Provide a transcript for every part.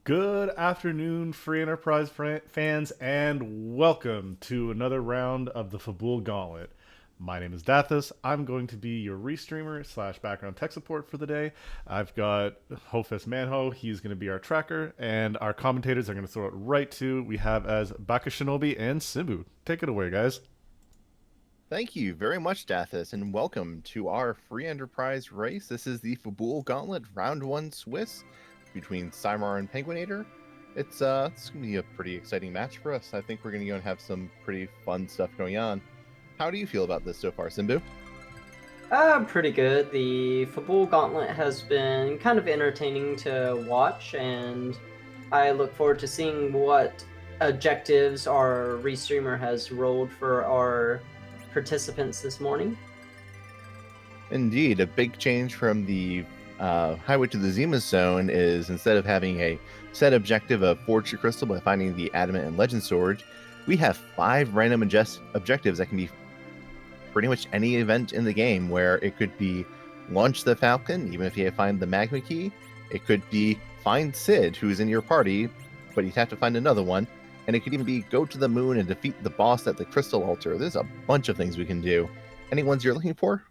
Good afternoon, free enterprise fans, and welcome to another round of the Fabul Gauntlet. My name is Dathis. I'm going to be your restreamer slash background tech support for the day. I've got Hofus Manho. He's going to be our tracker, and our commentators are going to throw it right to we have as Baka Shinobi and Simbu. Take it away, guys. Thank you very much, Dathis, and welcome to our free enterprise race. This is the Fabul Gauntlet Round 1 Swiss between Cymar and penguin8r. It's going to be a pretty exciting match for us. I think we're going to go and have some pretty fun stuff going on. How do you feel about this so far, Simbu? Pretty good. The Fabul Gauntlet has been kind of entertaining to watch, and I look forward to seeing what objectives our restreamer has rolled for our participants this morning. Indeed, a big change from the Highway to the Zima Zone is instead of having a set objective of Forge the Crystal by finding the Adamant and Legend Sword, we have 5 random objectives that can be pretty much any event in the game, where it could be launch the Falcon, even if you find the Magma Key. It could be find Sid, who's in your party, but you'd have to find another one. And it could even be go to the moon and defeat the boss at the Crystal Altar. There's a bunch of things we can do. Any ones you're looking for?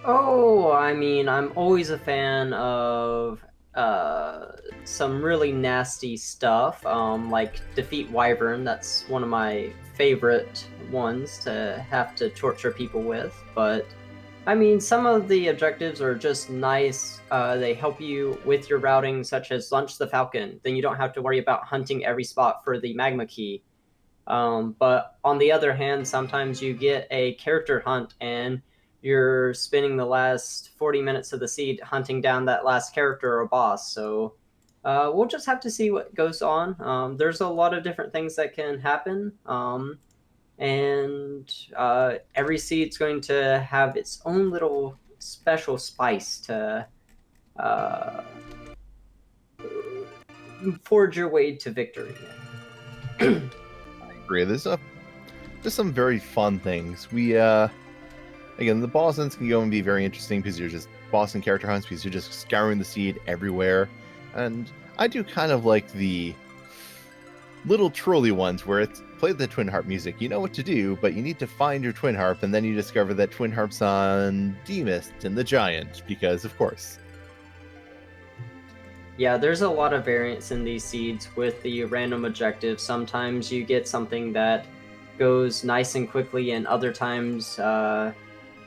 Oh, I mean, I'm always a fan of some really nasty stuff, like Defeat Wyvern. That's one of my favorite ones to have to torture people with. But, I mean, some of the objectives are just nice. They help you with your routing, such as Launch the Falcon. Then you don't have to worry about hunting every spot for the Magma Key. But on the other hand, sometimes you get a character hunt and you're spending the last 40 minutes of the seed hunting down that last character or boss. So we'll just have to see what goes on. There's a lot of different things that can happen. And every seed's going to have its own little special spice to forge your way to victory. I agree. There's some very fun things. Again, the boss hunts can go and be very interesting because you're just boss and character hunts because you're just scouring the seed everywhere. And I do kind of like the little trolley ones where it's play the twin harp music. You know what to do, but you need to find your twin harp, and then you discover that twin harp's on Demist and the Giant, because of course. Yeah, there's a lot of variance in these seeds with the random objectives. Sometimes you get something that goes nice and quickly, and other times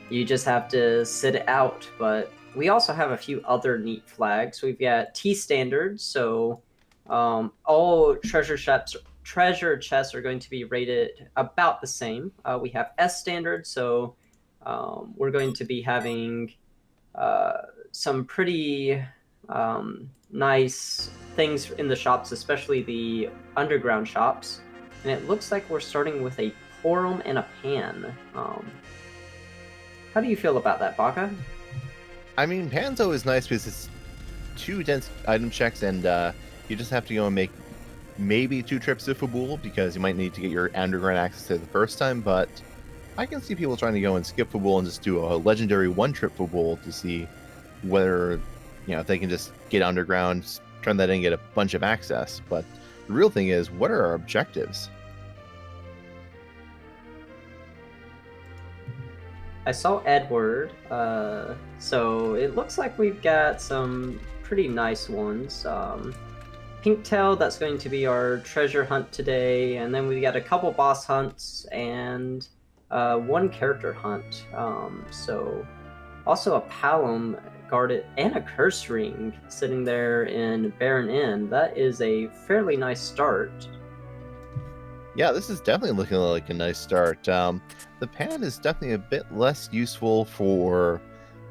you just have to sit it out. But we also have a few other neat flags. We've got T standards, so all treasure chests are going to be rated about the same. We have S standards, so we're going to be having some pretty nice things in the shops, especially the underground shops. And it looks like we're starting with a Porum and a Pan. How do you feel about that, Baka? I mean, Panzo is nice because it's 2 dense item checks, and you just have to go and make maybe 2 trips to Fabul because you might need to get your underground access there the first time, but I can see people trying to go and skip Fabul and just do a legendary 1-trip Fabul to see whether, if they can just get underground, turn that in and get a bunch of access. But the real thing is, what are our objectives? I saw Edward, so it looks like we've got some pretty nice ones. Pinktail, that's going to be our treasure hunt today, and then we got a couple boss hunts and 1 character hunt. So also a Palom guarded and a curse ring sitting there in Barren Inn. That is a fairly nice start. Yeah, this is definitely looking like a nice start. The pan is definitely a bit less useful for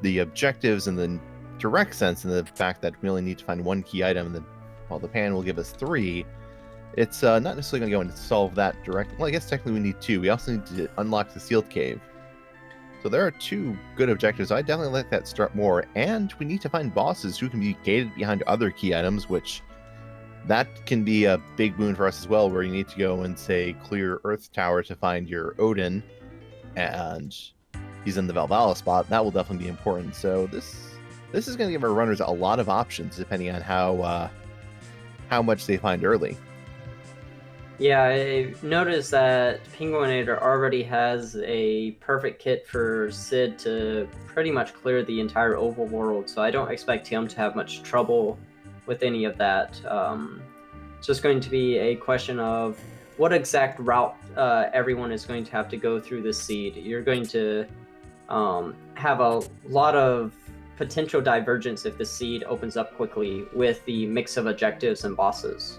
the objectives in the direct sense, in the fact that we only need to find 1 key item, and while the pan will give us 3. It's not necessarily going to go and solve that direct. Well, I guess technically we need 2. We also need to unlock the sealed cave. So there are 2 good objectives. I definitely like that start more, and we need to find bosses who can be gated behind other key items, which that can be a big boon for us as well, where you need to go and, say, clear Earth Tower to find your Odin, and he's in the Valhalla spot. That will definitely be important. So this is going to give our runners a lot of options, depending on how how much they find early. Yeah, I noticed that penguin8r already has a perfect kit for Sid to pretty much clear the entire overworld, so I don't expect him to have much trouble with any of that. It's just going to be a question of what exact route everyone is going to have to go through the seed. You're going to have a lot of potential divergence if the seed opens up quickly with the mix of objectives and bosses.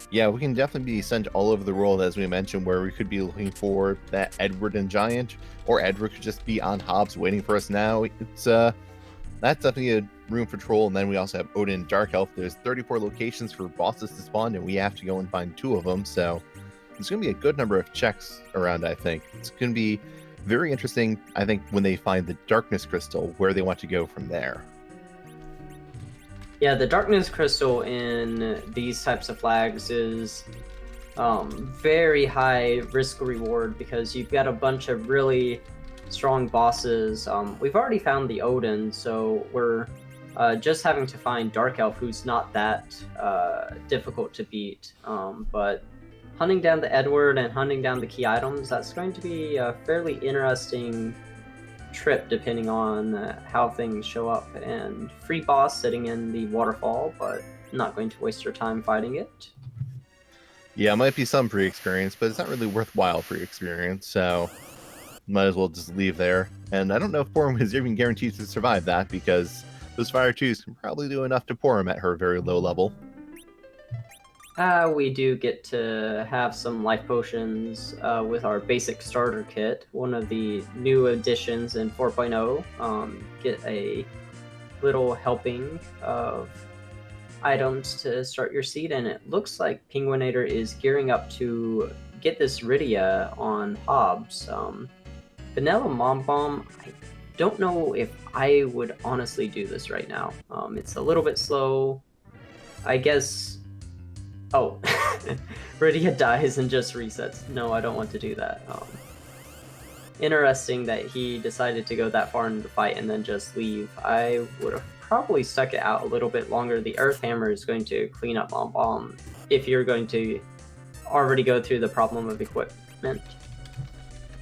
Yeah, we can definitely be sent all over the world, as we mentioned, where we could be looking for that Edward and Giant, or Edward could just be on Hobbs waiting for us now. It's that's definitely a room for troll. And then we also have Odin and Dark Elf. There's 34 locations for bosses to spawn, and we have to go and find 2 of them. So there's going to be a good number of checks around, I think. It's going to be very interesting, I think, when they find the Darkness Crystal, where they want to go from there. Yeah, the Darkness Crystal in these types of flags is very high risk reward because you've got a bunch of really strong bosses. We've already found the Odin, so we're just having to find Dark Elf, who's not that difficult to beat. But hunting down the Edward and hunting down the key items, that's going to be a fairly interesting trip depending on how things show up. And free boss sitting in the waterfall, but not going to waste your time fighting it. Yeah, it might be some free experience, but it's not really worthwhile free experience, so might as well just leave there. And I don't know if Porum is even guaranteed to survive that, because those Fire 2s can probably do enough to Porum at her very low level. We do get to have some life potions with our basic starter kit. One of the new additions in 4.0. Get a little helping of items to start your seed, and it looks like penguin8r is gearing up to get this Rydia on Hobbs. Vanilla Mom Bomb, I don't know if I would honestly do this right now. It's a little bit slow. I guess... Oh, Rydia dies and just resets. No, I don't want to do that. Interesting that he decided to go that far into the fight and then just leave. I would have probably stuck it out a little bit longer. The Earth Hammer is going to clean up Mom Bomb if you're going to already go through the problem of equipment.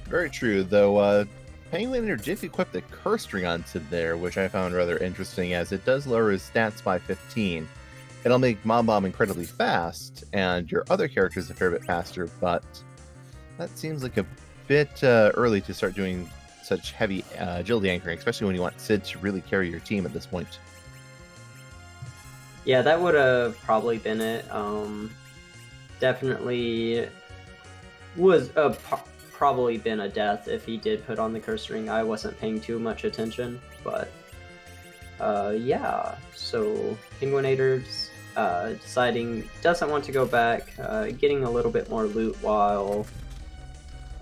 Very true, though. penguin8r did equip the Curse Ring on Sid there, which I found rather interesting, as it does lower his stats by 15. It'll make Mom Bomb incredibly fast, and your other characters a fair bit faster, but that seems like a bit early to start doing such heavy agility anchoring, especially when you want Sid to really carry your team at this point. Yeah, that would have probably been it. Definitely was probably been a death if he did put on the Curse Ring. I wasn't paying too much attention, but yeah. So penguin8r's deciding doesn't want to go back, getting a little bit more loot, while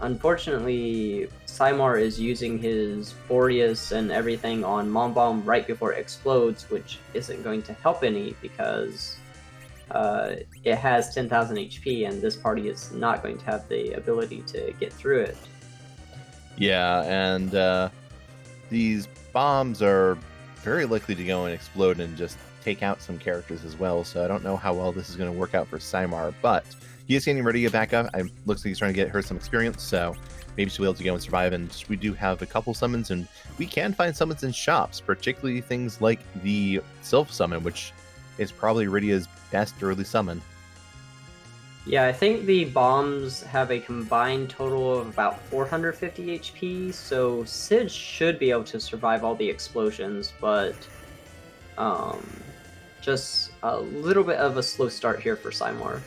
unfortunately Symar is using his Boreas and everything on Mom Bomb right before it explodes, which isn't going to help any because it has 10,000 HP and this party is not going to have the ability to get through it. Yeah, and these bombs are very likely to go and explode and just take out some characters as well, so I don't know how well this is going to work out for Symar, but he is getting ready to get back up. It looks like he's trying to get her some experience, so maybe she'll be able to go and survive. And we do have a couple summons, and we can find summons in shops, particularly things like the Sylph summon, which is probably Rydia's best early summon. Yeah, I think the bombs have a combined total of about 450 HP, so Sid should be able to survive all the explosions, but just a little bit of a slow start here for Symar.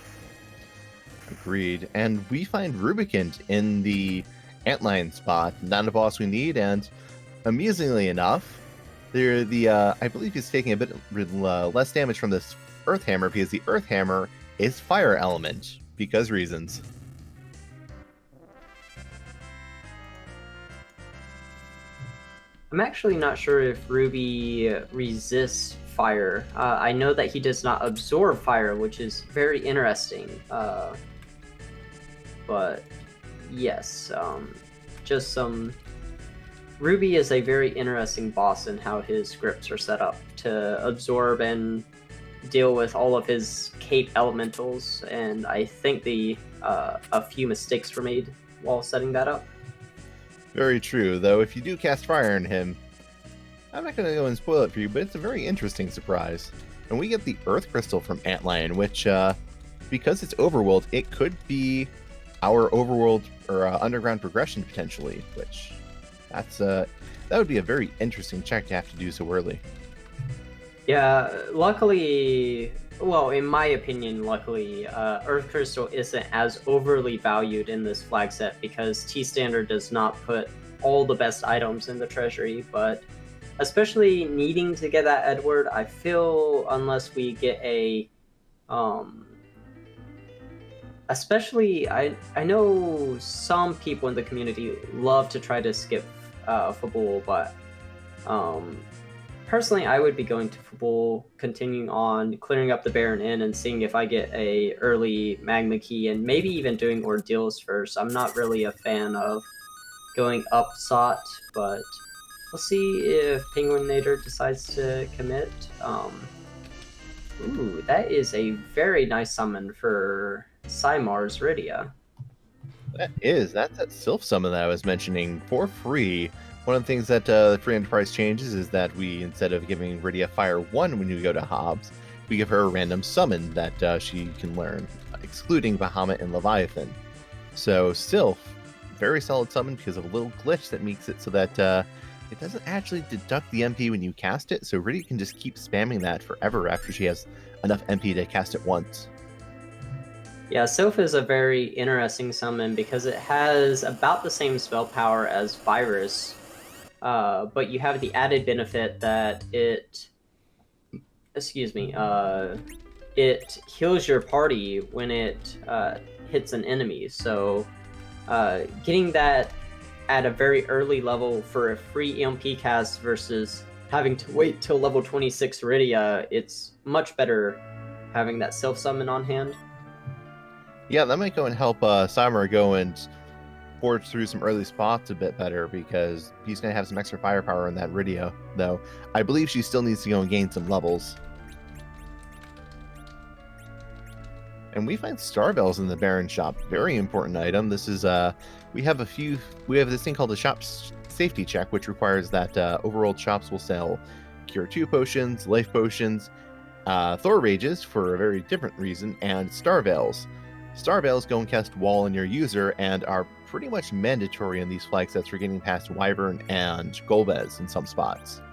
Agreed. And we find Rubicant in the Antlion spot, not a boss we need, and amusingly enough, I believe he's taking a bit less damage from this Earth Hammer, because the Earth Hammer is fire element, because reasons. I'm actually not sure if Ruby resists fire. I know that he does not absorb fire, which is very interesting. But yes, just some... Ruby is a very interesting boss in how his scripts are set up to absorb and deal with all of his cape elementals, and I think a few mistakes were made while setting that up. Very true, though if you do cast fire on him, I'm not going to go and spoil it for you, but it's a very interesting surprise. And we get the Earth Crystal from Antlion, which, because it's overworld, it could be our overworld or underground progression potentially, which that would be a very interesting check to have to do so early. Yeah, luckily, well, in my opinion, luckily, Earth Crystal isn't as overly valued in this flag set because T Standard does not put all the best items in the treasury, but especially needing to get that Edward, I feel unless we get a especially I know some people in the community love to try to skip Fabul, but personally I would be going to Fabul, continuing on clearing up the Baron Inn and seeing if I get a early Magma Key and maybe even doing Ordeals first. I'm not really a fan of going up Sot, but we'll see if penguin8r decides to commit. Ooh, that is a very nice summon for Symar's Rydia. That's that Sylph summon that I was mentioning for free. One of the things that the Free Enterprise changes is that we, instead of giving Rydia Fire 1 when we go to Hobbs, we give her a random summon that she can learn, excluding Bahamut and Leviathan. So Sylph, very solid summon because of a little glitch that makes it so that it doesn't actually deduct the MP when you cast it, so Rydia can just keep spamming that forever after she has enough MP to cast it once. Yeah, Sylph is a very interesting summon because it has about the same spell power as Virus, but you have the added benefit that it heals your party when it hits an enemy. So getting that at a very early level for a free EMP cast versus having to wait till level 26 Rydia, it's much better having that Sylph summon on hand. Yeah, that might go and help Samar go and forge through some early spots a bit better because he's going to have some extra firepower in that Rydia, though I believe she still needs to go and gain some levels. And we find Star Bells in the Baron shop. Very important item. This is we have this thing called the shop safety check, which requires that overworld shops will sell Cure 2 potions, life potions, Thor Rages for a very different reason, and Star Bells. Star Bells go and cast Wall on your user and are pretty much mandatory in these flag sets for getting past Wyvern and Golbez in some spots.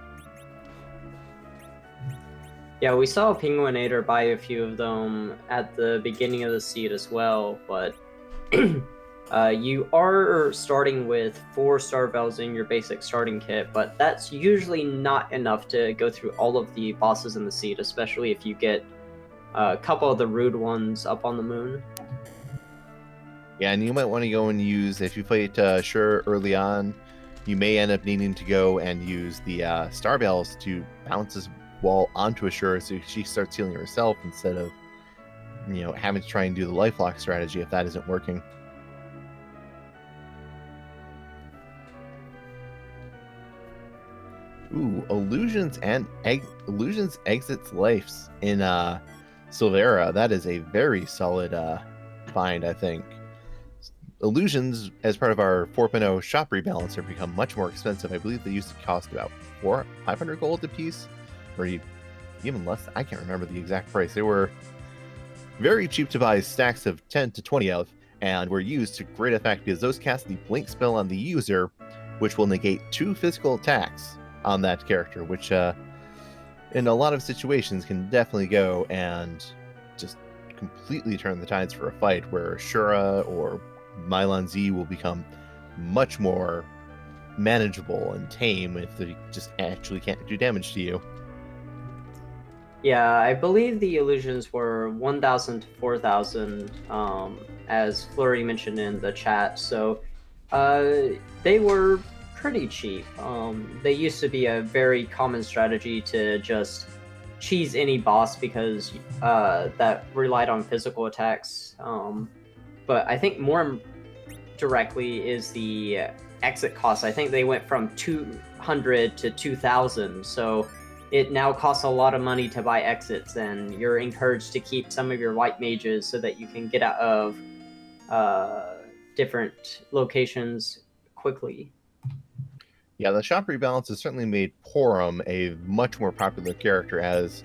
Yeah, we saw penguin8r buy a few of them at the beginning of the seed as well, but you are starting with 4 Star Bells in your basic starting kit, but that's usually not enough to go through all of the bosses in the seed, especially if you get a couple of the rude ones up on the moon. Yeah, and you might want to go and use, if you fight Sure early on, you may end up needing to go and use the Star Bells to bounce this Wall onto Sure so she starts healing herself instead of, having to try and do the lifelock strategy if that isn't working. Ooh, Illusions exits lives in Silvera. That is a very solid find, I think. Illusions, as part of our 4.0 shop rebalancer, become much more expensive. I believe they used to cost about 500 gold a piece, or even less. I can't remember the exact price. They were very cheap to buy stacks of 10 to 20 of, and were used to great effect because those cast the blink spell on the user, which will negate 2 physical attacks on that character, which in a lot of situations can definitely go and just completely turn the tides for a fight where Shura or Mylon Z will become much more manageable and tame if they just actually can't do damage to you. Yeah, I believe the illusions were 1,000 to 4,000, as Flurry mentioned in the chat, so they were pretty cheap. They used to be a very common strategy to just cheese any boss because that relied on physical attacks. But I think more directly is the exit cost. I think they went from 200 to 2,000. So it now costs a lot of money to buy exits, and you're encouraged to keep some of your white mages so that you can get out of different locations quickly. Yeah, the shop rebalance has certainly made Porum a much more popular character, as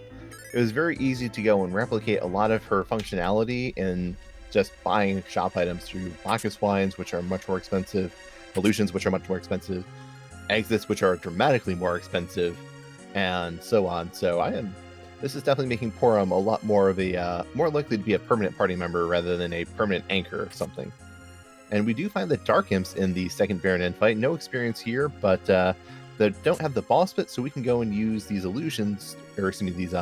it was very easy to go and replicate a lot of her functionality in just buying shop items through Bacchus wines, which are much more expensive, illusions, which are much more expensive, exits, which are dramatically more expensive, and so on. So this is definitely making Porum a lot more of a more likely to be a permanent party member rather than a permanent anchor of something. And we do find the Dark Imps in the second Baronin fight. No experience here, but they don't have the boss bit, so we can go and use these illusions, or excuse me, these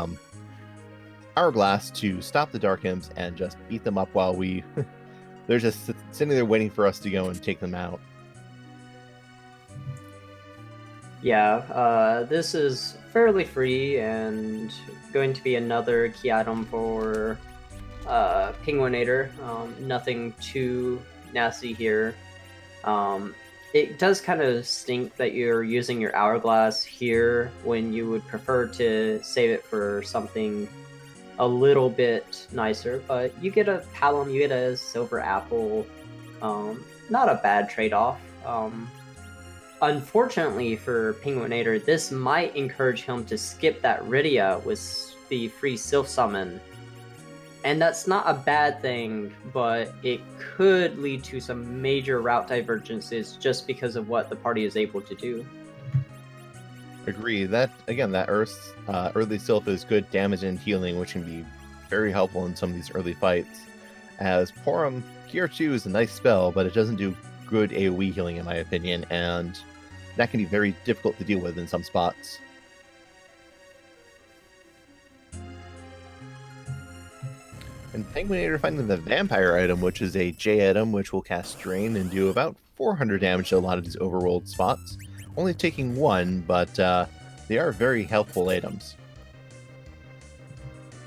hourglass to stop the Dark Imps and just beat them up while they're just sitting there waiting for us to go and take them out. Yeah, this is fairly free and going to be another key item for penguin8r. Nothing too nasty here. It does kind of stink that you're using your hourglass here when you would prefer to save it for something a little bit nicer, but you get a palom, you get a silver apple. Not a bad trade-off. Unfortunately for penguin8r, this might encourage him to skip that Rydia with the free Sylph Summon. And that's not a bad thing, but it could lead to some major route divergences just because of what the party is able to do. Agree. That early Sylph is good damage and healing, which can be very helpful in some of these early fights. As Porum, Gear 2 is a nice spell, but it doesn't do good AoE healing in my opinion, and that can be very difficult to deal with in some spots. And penguin8r finding the vampire item, which is a J item, which will cast Drain and do about 400 damage to a lot of these overworld spots. Only taking one, but they are very helpful items.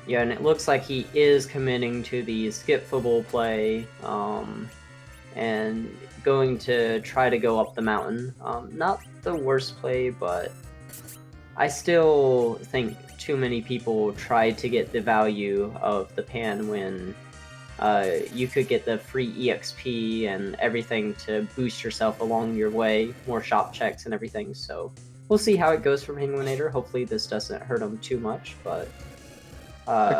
Yeah, and it looks like he is committing to the skip Fabul play, and going to try to go up the mountain. Not the worst play, but I still think too many people try to get the value of the pan when you could get the free EXP and everything to boost yourself along your way, more shop checks and everything. So we'll see how it goes for penguin8r. Hopefully this doesn't hurt him too much, but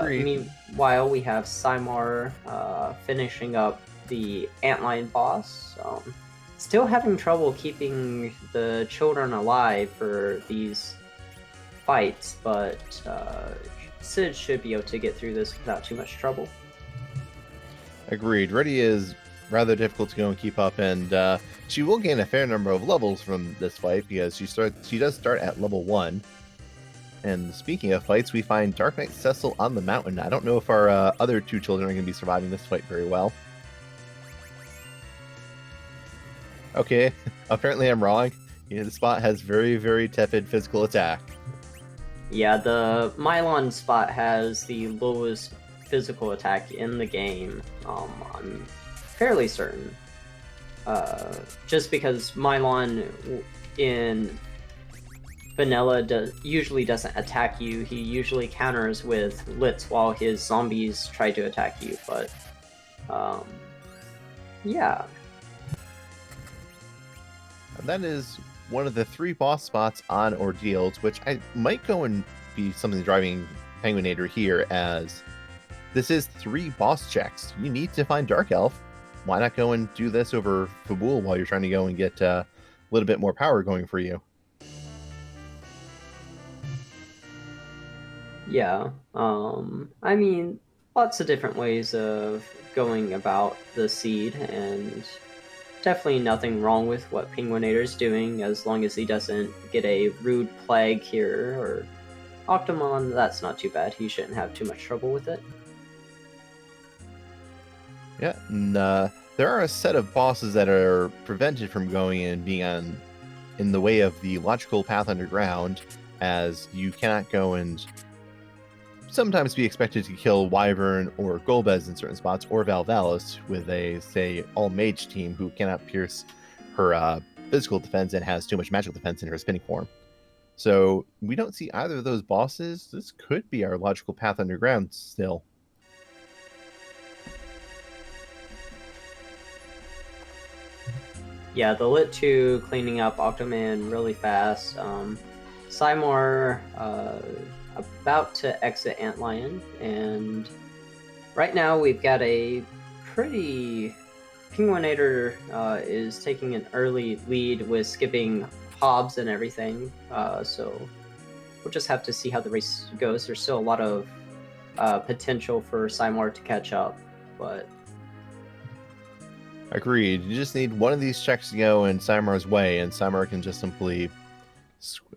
meanwhile we have Simar finishing up the Antlion boss. Still having trouble keeping the children alive for these fights, but Sid should be able to get through this without too much trouble. Agreed. Reddy is rather difficult to go and keep up, and she will gain a fair number of levels from this fight because she does start at level 1. And speaking of fights, we find Dark Knight Cecil on the mountain. I don't know if our other two children are going to be surviving this fight very well. Okay, apparently I'm wrong. The spot has very, very tepid physical attack. Yeah, the Mylon spot has the lowest physical attack in the game. I'm fairly certain. Just because Mylon in vanilla usually doesn't attack you. He usually counters with Litz while his zombies try to attack you, but yeah. And that is one of the 3 boss spots on Ordeals, which I might go and be something driving penguin8r here, as this is 3 boss checks. You need to find Dark Elf. Why not go and do this over Fabul while you're trying to go and get a little bit more power going for you? Yeah, I mean, lots of different ways of going about the seed, and definitely nothing wrong with what penguin8r is doing, as long as he doesn't get a rude plague here, or Octomon, that's not too bad. He shouldn't have too much trouble with it. Yeah, and there are a set of bosses that are prevented from going and being in the way of the logical path underground, as you cannot go and sometimes be expected to kill Wyvern or Golbez in certain spots, or Valvalis with a, say, all-mage team who cannot pierce her physical defense and has too much magical defense in her spinning form. So we don't see either of those bosses. This could be our logical path underground still. Yeah, the Lit 2 cleaning up Octoman really fast. Seymour about to exit Antlion, and right now we've got a pretty... penguin8r is taking an early lead with skipping Hobbs and everything, so we'll just have to see how the race goes. There's still a lot of potential for Seymour to catch up, but... Agreed. You just need one of these checks to go in Seymour's way, and Seymour can just simply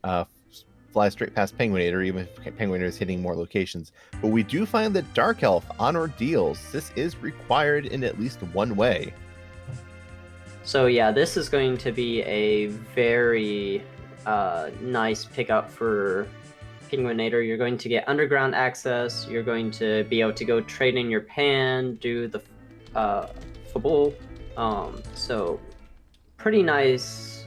fly straight past penguin8r, even if penguin8r is hitting more locations. But we do find that Dark Elf on Ordeals. This is required in at least one way. So yeah, this is going to be a very nice pickup for penguin8r. You're going to get underground access. You're going to be able to go trade in your pan, do the Fabul. So pretty nice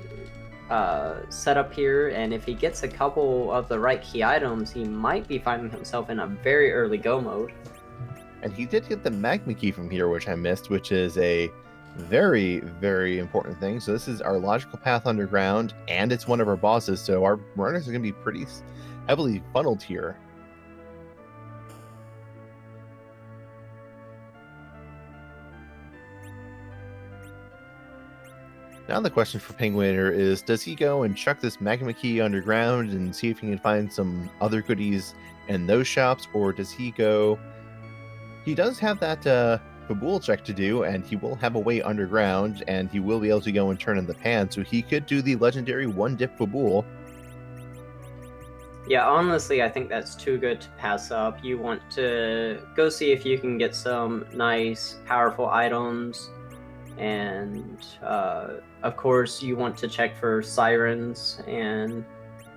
setup here, and if he gets a couple of the right key items, he might be finding himself in a very early go mode. And he did get the magma key from here, which I missed, which is a very, very important thing. So this is our logical path underground, and it's one of our bosses, so our runners are going to be pretty heavily funneled here. Now the question for penguin8r is, does he go and chuck this magma key underground and see if he can find some other goodies in those shops, or does he go... He does have that Fabul check to do, and he will have a way underground, and he will be able to go and turn in the pan, so he could do the legendary one-dip Fabul. Yeah, honestly, I think that's too good to pass up. You want to go see if you can get some nice, powerful items, and of course, you want to check for sirens and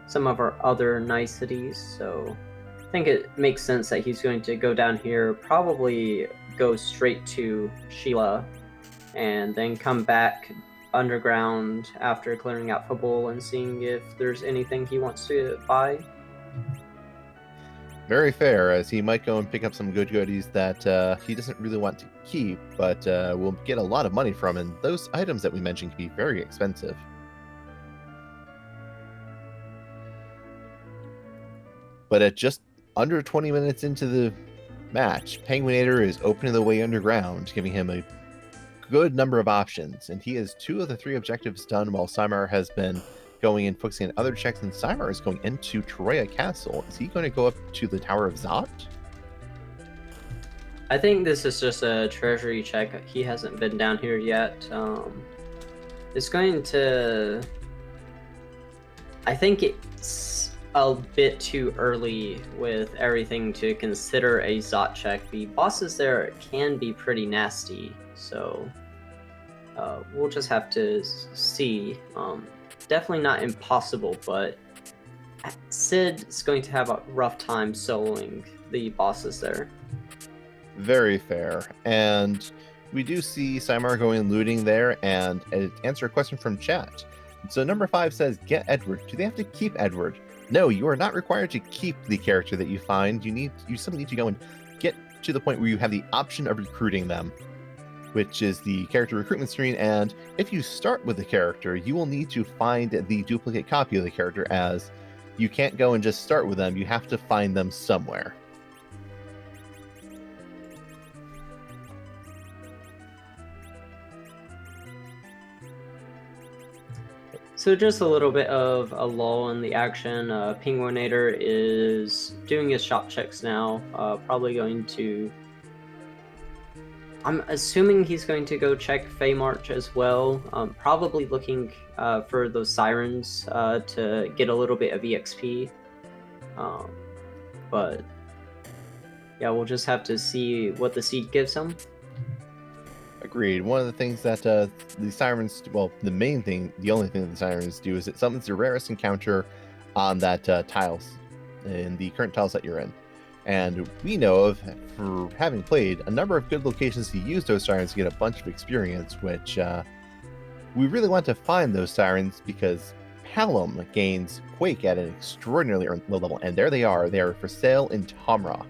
some of our other niceties, so I think it makes sense that he's going to go down here, probably go straight to Sheila, and then come back underground after clearing out Fabul and seeing if there's anything he wants to buy. Very fair, as he might go and pick up some good goodies that he doesn't really want to keep, but will get a lot of money from, and those items that we mentioned can be very expensive. But at just under 20 minutes into the match, penguin8r is opening the way underground, giving him a good number of options, and he has 2 of the 3 objectives done, while Seymour has been going and focusing on other checks, and Seymour is going into Troya Castle. Is he going to go up to the Tower of Zot? I think this is just a treasury check. He hasn't been down here yet. It's going to... I think it's a bit too early with everything to consider a Zot check. The bosses there can be pretty nasty, so we'll just have to see. Definitely not impossible, but Sid is going to have a rough time soloing the bosses there. Very fair. And we do see Seymour going and looting there, and answer a question from chat. So number 5 says, get Edward. Do they have to keep Edward? No, you are not required to keep the character that you find. You simply need to go and get to the point where you have the option of recruiting them, which is the character recruitment screen, and if you start with the character, you will need to find the duplicate copy of the character, as you can't go and just start with them, you have to find them somewhere. So just a little bit of a lull in the action. penguin8r is doing his shop checks now, probably going to... I'm assuming he's going to go check Feymarch as well, probably looking for those sirens to get a little bit of EXP. But yeah, we'll just have to see what the seed gives him. Agreed. One of the things that the sirens, well, the only thing that the sirens do is it summons the rarest encounter on that tiles, in the current tiles that you're in. And we know of, for having played, a number of good locations to use those sirens to get a bunch of experience, which we really want to find those sirens, because Hallam gains Quake at an extraordinarily low level, and there they are. They are for sale in Tomra.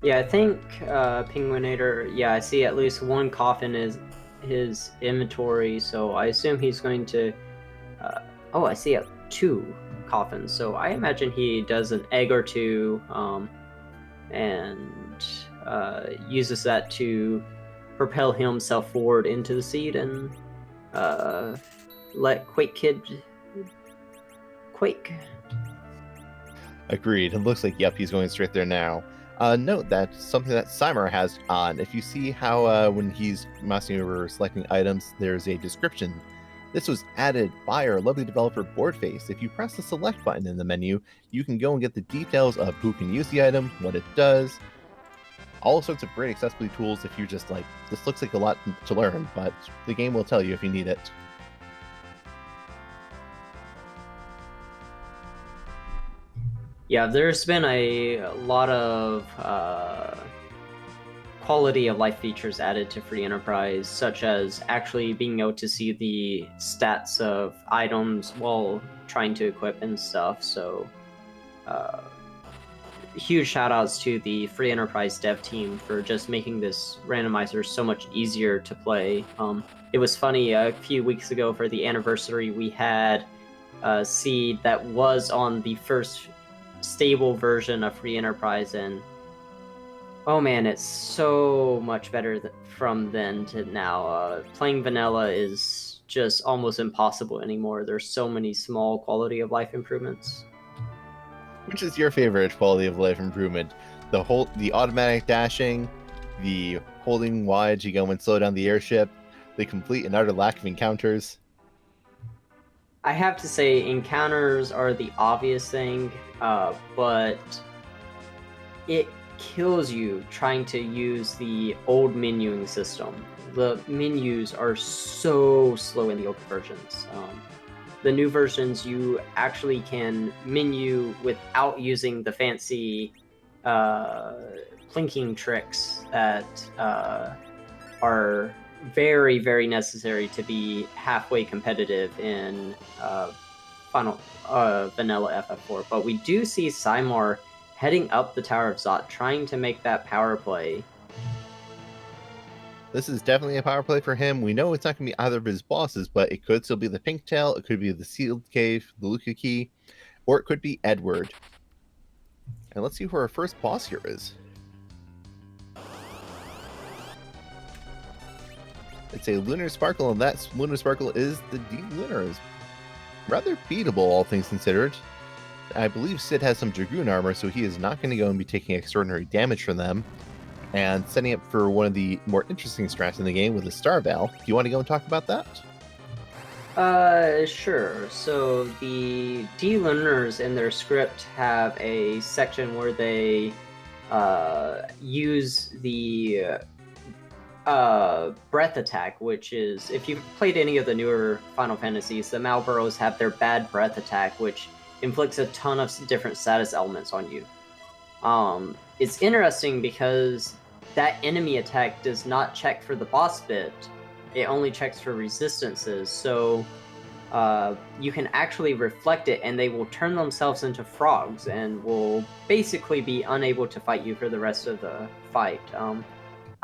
Yeah, I think penguin8r. Yeah, I see at least one coffin is his inventory, so I assume he's going to. Oh, I see 2 coffins, so I imagine he does an egg or 2, and uses that to propel himself forward into the seed and let Quake Kid quake. Agreed. It looks like, yep, he's going straight there now. Note that something that Simar has on. If you see how when he's mousing over selecting items, there's a description. This was added by our lovely developer Boardface. If you press the select button in the menu, you can go and get the details of who can use the item, what it does, all sorts of great accessibility tools if you're just like, this looks like a lot to learn, but the game will tell you if you need it. Yeah, there's been a lot of quality of life features added to Free Enterprise, such as actually being able to see the stats of items while trying to equip and stuff. So huge shout outs to the Free Enterprise dev team for just making this randomizer so much easier to play. It was funny, a few weeks ago for the anniversary, we had a seed that was on the first stable version of Free Enterprise, and oh man, it's so much better from then to now. Playing vanilla is just almost impossible anymore. There's so many small quality of life improvements. Which is your favorite quality of life improvement? The automatic dashing, the holding Y to go and slow down the airship, the complete and utter lack of encounters? I have to say, encounters are the obvious thing, but it kills you trying to use the old menuing system. The menus are so slow in the old versions. The new versions, you actually can menu without using the fancy plinking tricks that are very, very necessary to be halfway competitive in vanilla FF4. But we do see Simar heading up the Tower of Zot, trying to make that power play. This is definitely a power play for him. We know it's not going to be either of his bosses, but it could still be the Pink Tail, it could be the Sealed Cave, the Luca Key, or it could be Edward. And let's see who our first boss here is. It's a Lunar Sparkle, and that Lunar Sparkle is the D-Lunar. Is rather beatable, all things considered. I believe Sid has some Dragoon armor, so he is not going to go and be taking extraordinary damage from them. And setting up for one of the more interesting strats in the game with the Star Veil. Do you want to go and talk about that? Sure. So the D-Lunars in their script have a section where they use the breath attack, which is, if you've played any of the newer Final Fantasies, the Malboros have their bad breath attack, which inflicts a ton of different status elements on you. It's interesting because that enemy attack does not check for the boss bit. It only checks for resistances, so you can actually reflect it and they will turn themselves into frogs and will basically be unable to fight you for the rest of the fight.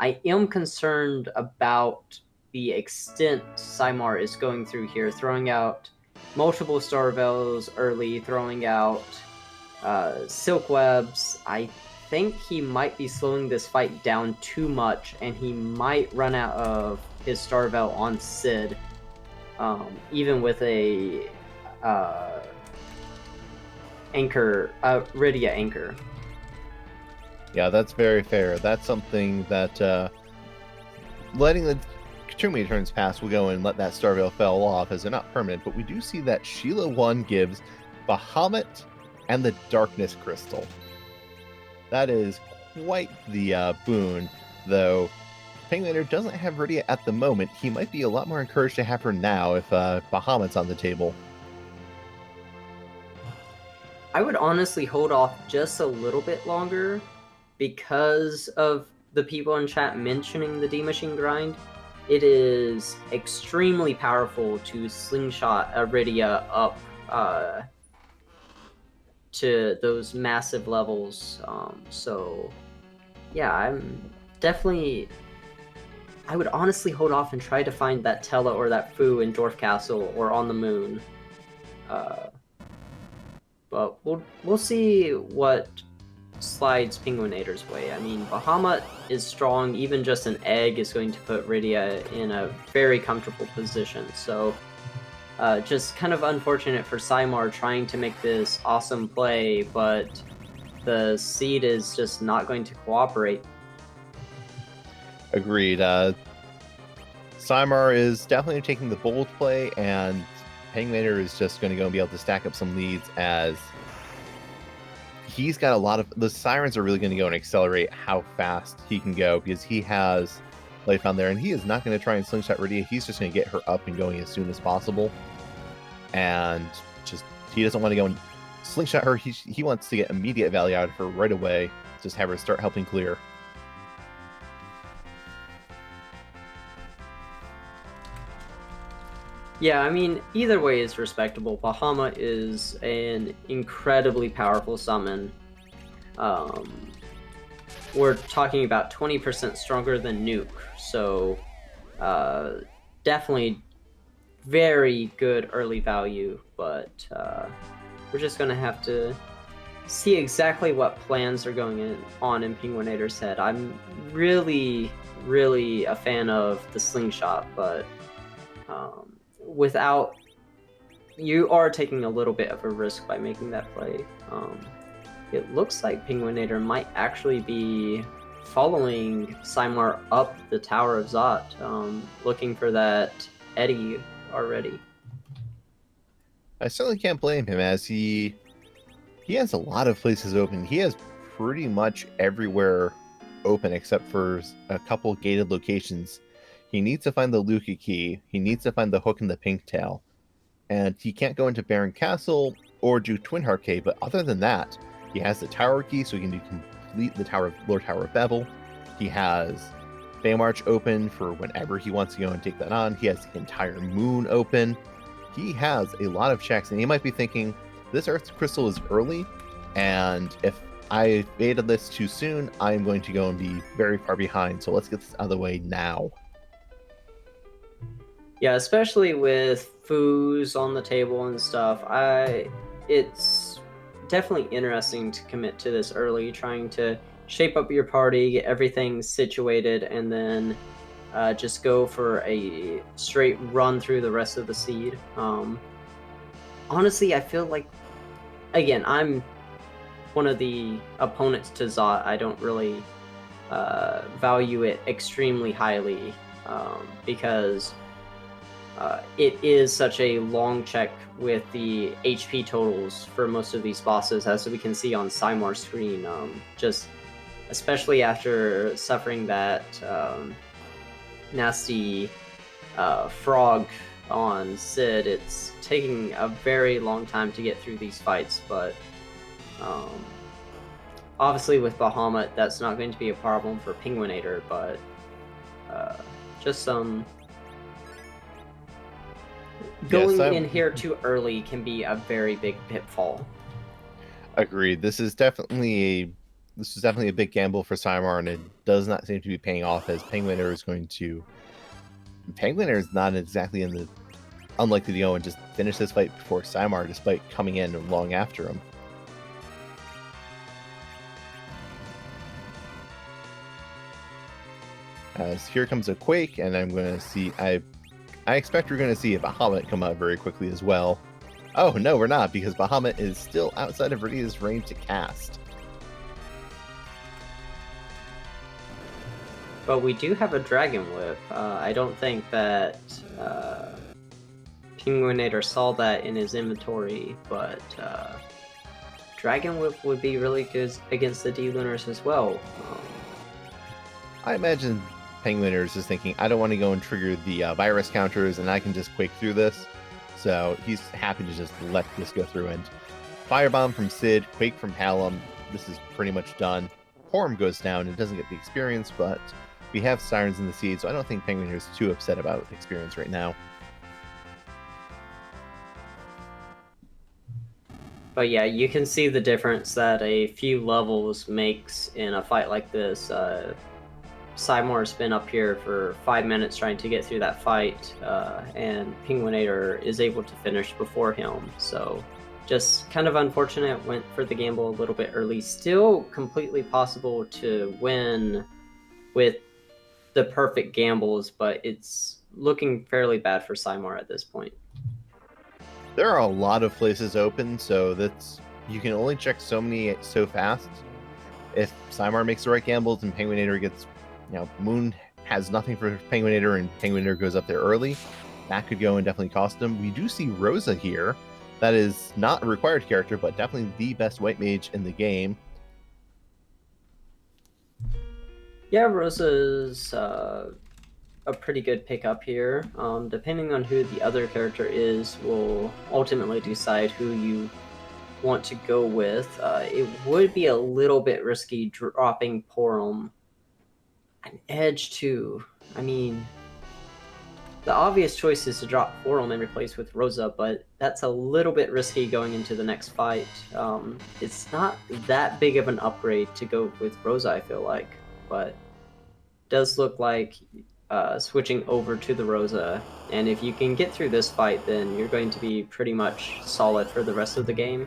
I am concerned about the extent Simar is going through here, throwing out multiple Star Veils early, throwing out Silk Webs. I think he might be slowing this fight down too much, and he might run out of his Star Veil on Sid, even with a Rydia anchor. Yeah, that's very fair. That's something that letting the too many turns pass will go and let that Star Veil fall off, as they're not permanent, but we do see that Sheila 1 gives Bahamut and the Darkness Crystal. That is quite the boon, though penguin8r doesn't have Rydia at the moment. He might be a lot more encouraged to have her now if Bahamut's on the table. I would honestly hold off just a little bit longer because of the people in chat mentioning the D-Machine grind. it is extremely powerful to slingshot Iridia up to those massive levels. So yeah, I would honestly hold off and try to find that Tella or that Fu in Dwarf Castle or on the moon. But we'll see what slides penguin8r's way. I mean, Bahamut is strong. Even just an egg is going to put Rydia in a very comfortable position. So just kind of unfortunate for Symar trying to make this awesome play, but the seed is just not going to cooperate. Agreed. Symar is definitely taking the bold play, and penguin8r is just going to go and be able to stack up some leads, as he's got a lot of... The Sirens are really going to go and accelerate how fast he can go, because he has life on there, and he is not going to try and slingshot Rydia. He's just going to get her up and going as soon as possible. And just, he doesn't want to go and slingshot her. He wants to get immediate value out of her right away. Just have her start helping clear. Yeah, I mean, either way is respectable. Bahamut is an incredibly powerful summon. We're talking about 20% stronger than Nuke, so definitely very good early value, but we're just going to have to see exactly what plans are going on in penguin8r's head. I'm really, really a fan of the slingshot, but without... You are taking a little bit of a risk by making that play. It looks like penguin8r might actually be following Symar up the Tower of Zot, looking for that Eddie already. I certainly can't blame him, as he has a lot of places open. He has pretty much everywhere open except for a couple gated locations. He needs to find the Luca key. He needs to find the hook in the pink tail. And he can't go into Baron Castle or do Twin Heart Cave, but other than that, he has the Tower key, so he can complete the Lord Tower of Babel. He has Baymarch open for whenever he wants to go and take that on. He has the entire moon open. He has a lot of checks, and he might be thinking, this Earth Crystal is early, and if I baited this too soon, I'm going to go and be very far behind, so let's get this out of the way now. Yeah, especially with foos on the table and stuff, it's definitely interesting to commit to this early, trying to shape up your party, get everything situated, and then just go for a straight run through the rest of the seed. Honestly, I feel like, again, I'm one of the opponents to Zot. I don't really value it extremely highly because it is such a long check with the HP totals for most of these bosses, as we can see on Symar's screen. Just especially after suffering that nasty frog on Sid, it's taking a very long time to get through these fights, but obviously with Bahamut, that's not going to be a problem for penguin8r, but just some... Going in here too early can be a very big pitfall. Agreed. This is definitely a big gamble for Symar, and it does not seem to be paying off, as penguin8r is going to... penguin8r is not exactly unlikely to go and just finish this fight before Symar, despite coming in long after him. As here comes a Quake, and I'm going to see... I expect we're going to see a Bahamut come out very quickly as well. Oh, no, we're not, because Bahamut is still outside of Rydia's range to cast. But we do have a Dragon Whip. I don't think that penguin8r saw that in his inventory, but Dragon Whip would be really good against the D-Lunars as well. I imagine penguin8r is just thinking, I don't want to go and trigger the virus counters, and I can just Quake through this. So he's happy to just let this go through. And Firebomb from Sid, Quake from Hallam. This is pretty much done. Horm goes down and doesn't get the experience, but we have Sirens in the Seed, so I don't think Penguin8r is too upset about experience right now. But yeah, you can see the difference that a few levels makes in a fight like this. Seymour's been up here for 5 minutes trying to get through that fight, and Penguin8r is able to finish before him. So just kind of unfortunate, went for the gamble a little bit early. Still completely possible to win with the perfect gambles, but it's looking fairly bad for Seymour at this point. There are a lot of places open, so that's you can only check so many so fast. If Seymour makes the right gambles and Penguin8r gets, Moon has nothing for Penguin8r and Penguin8r goes up there early, that could go and definitely cost him. We do see Rosa here. That is not a required character, but definitely the best white mage in the game. Yeah, Rosa's a pretty good pickup here. Depending on who the other character is, will ultimately decide who you want to go with. It would be a little bit risky dropping Porum. An Edge too. I mean, the obvious choice is to drop Porum and replace with Rosa, but that's a little bit risky going into the next fight. It's not that big of an upgrade to go with Rosa, I feel like, but does look like switching over to the Rosa, and if you can get through this fight, then you're going to be pretty much solid for the rest of the game.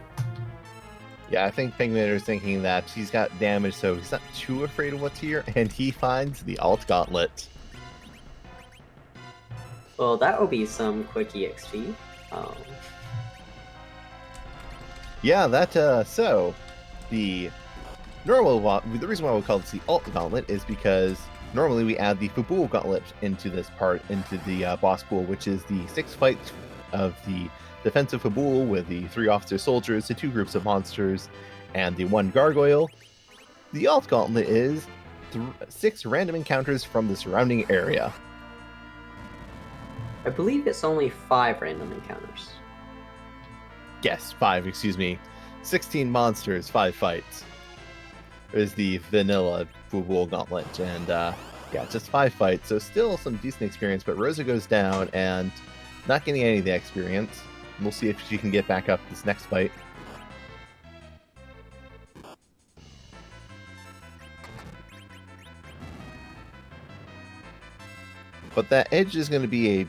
Yeah, I think Penguin8r is thinking that he's got damage, so he's not too afraid of what's here, and he finds the alt Gauntlet. Well, that will be some quick EXP. Yeah, so the reason why we call this the alt Gauntlet is because normally we add the Fabul Gauntlet into the boss pool, which is the 6 fights of the defensive Fabul with the 3 officer soldiers, the 2 groups of monsters, and the 1 gargoyle. The alt Gauntlet is 6 random encounters from the surrounding area. I believe it's only 5 random encounters. Yes, 5, excuse me. 16 monsters, 5 fights. Is the vanilla Fabul Gauntlet, and just 5 fights, so still some decent experience, but Rosa goes down and not getting any of the experience. We'll see if she can get back up this next fight. But that Edge is going to be a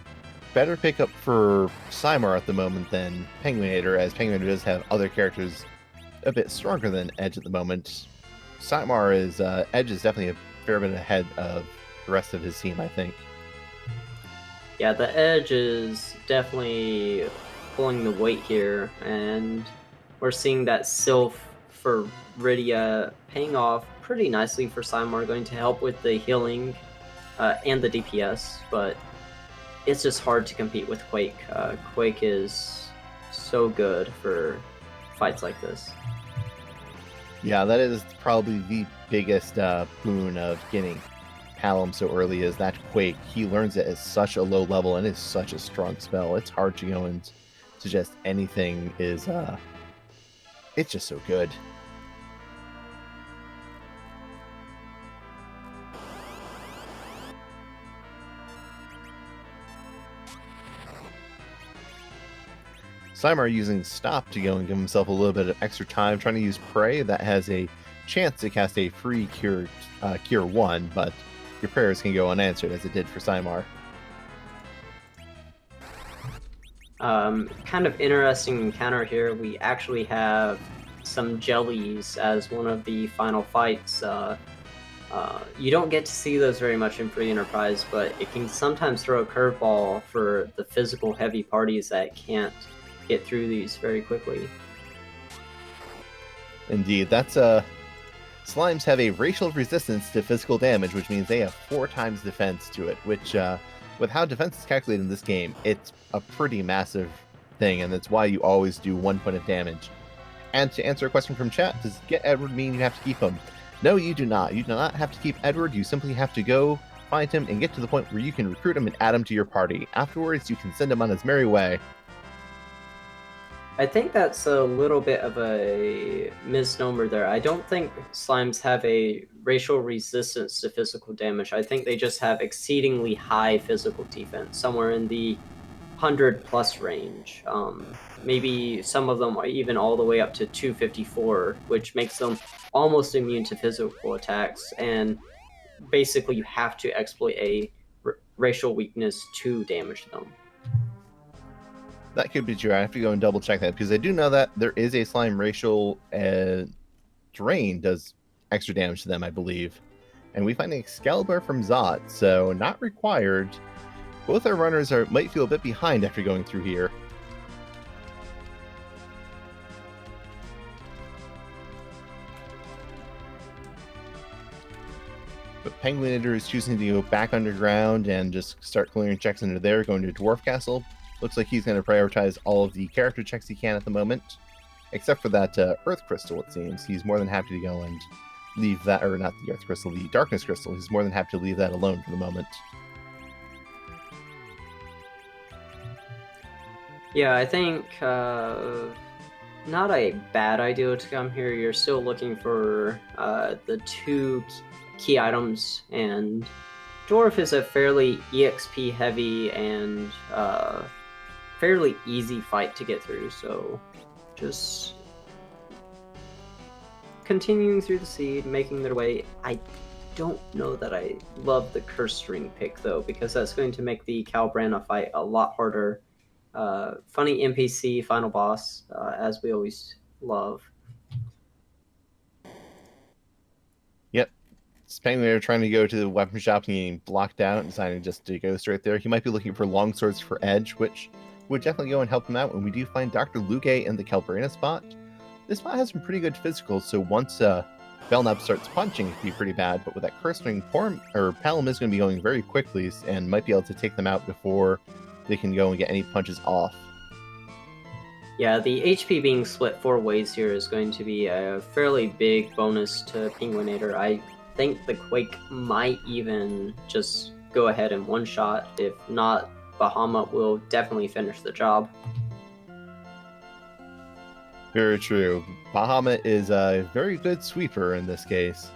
better pickup for Seymour at the moment than Penguin8r, as Penguin8r does have other characters a bit stronger than Edge at the moment. Edge is definitely a fair bit ahead of the rest of his team, I think. Yeah, the Edge is definitely pulling the weight here, and we're seeing that Sylph for Rydia paying off pretty nicely for Seymour, going to help with the healing and the DPS, but it's just hard to compete with Quake. Quake is so good for fights like this. Yeah, that is probably the biggest boon of getting Hallam so early, is that Quake. He learns it at such a low level and is such a strong spell. It's hard to go and suggest anything is it's just so good. Seymour using Stop to go and give himself a little bit of extra time, trying to use Pray. That has a chance to cast a free Cure 1, but your prayers can go unanswered, as it did for Seymour. Kind of interesting encounter here. We actually have some jellies as one of the final fights. You don't get to see those very much in Free Enterprise, but it can sometimes throw a curveball for the physical heavy parties that can't get through these very quickly. Indeed, slimes have a racial resistance to physical damage, which means they have 4 times defense to it, which with how defense is calculated in this game, it's a pretty massive thing, and that's why you always do 1 point of damage. And to answer a question from chat, does get Edward mean you have to keep him? No, you do not. You do not have to keep Edward. You simply have to go find him and get to the point where you can recruit him and add him to your party. Afterwards, you can send him on his merry way. I think that's a little bit of a misnomer there. I don't think slimes have a racial resistance to physical damage. I think they just have exceedingly high physical defense, somewhere in the 100+ range. Maybe some of them are even all the way up to 254, which makes them almost immune to physical attacks. And basically, you have to exploit a racial weakness to damage them. That could be true. I have to go and double check that because I do know that there is a slime racial terrain does extra damage to them, I believe. And we find an Excalibur from Zot, so not required. Both our runners might feel a bit behind after going through here. But penguin8r is choosing to go back underground and just start clearing checks under there, going to Dwarf Castle. Looks like he's going to prioritize all of the character checks he can at the moment, except for that Earth Crystal, it seems. He's more than happy to go and leave that, or not the Earth Crystal, the Darkness Crystal. He's more than happy to leave that alone for the moment. Yeah, I think not a bad idea to come here. You're still looking for the 2 key items, and Dwarf is a fairly EXP heavy and fairly easy fight to get through, so just continuing through the seed, making their way. I don't know that I love the Curse Ring pick, though, because that's going to make the Calbrana fight a lot harder. Funny NPC final boss, as we always love. Yep. Penguin8r trying to go to the weapon shop and getting blocked out and deciding just to go straight there. He might be looking for longswords for edge, which would definitely go and help him out. And we do find Dr. Luge in the Calbrana spot. This spot has some pretty good physicals, so once Belknap starts punching, it can be pretty bad. But with that Curse Ring, Palom is going to be going very quickly and might be able to take them out before they can go and get any punches off. Yeah, the HP being split 4 ways here is going to be a fairly big bonus to penguin8r. I think the Quake might even just go ahead and one-shot. If not, Bahamut will definitely finish the job. Very true. Bahamut is a very good sweeper in this case.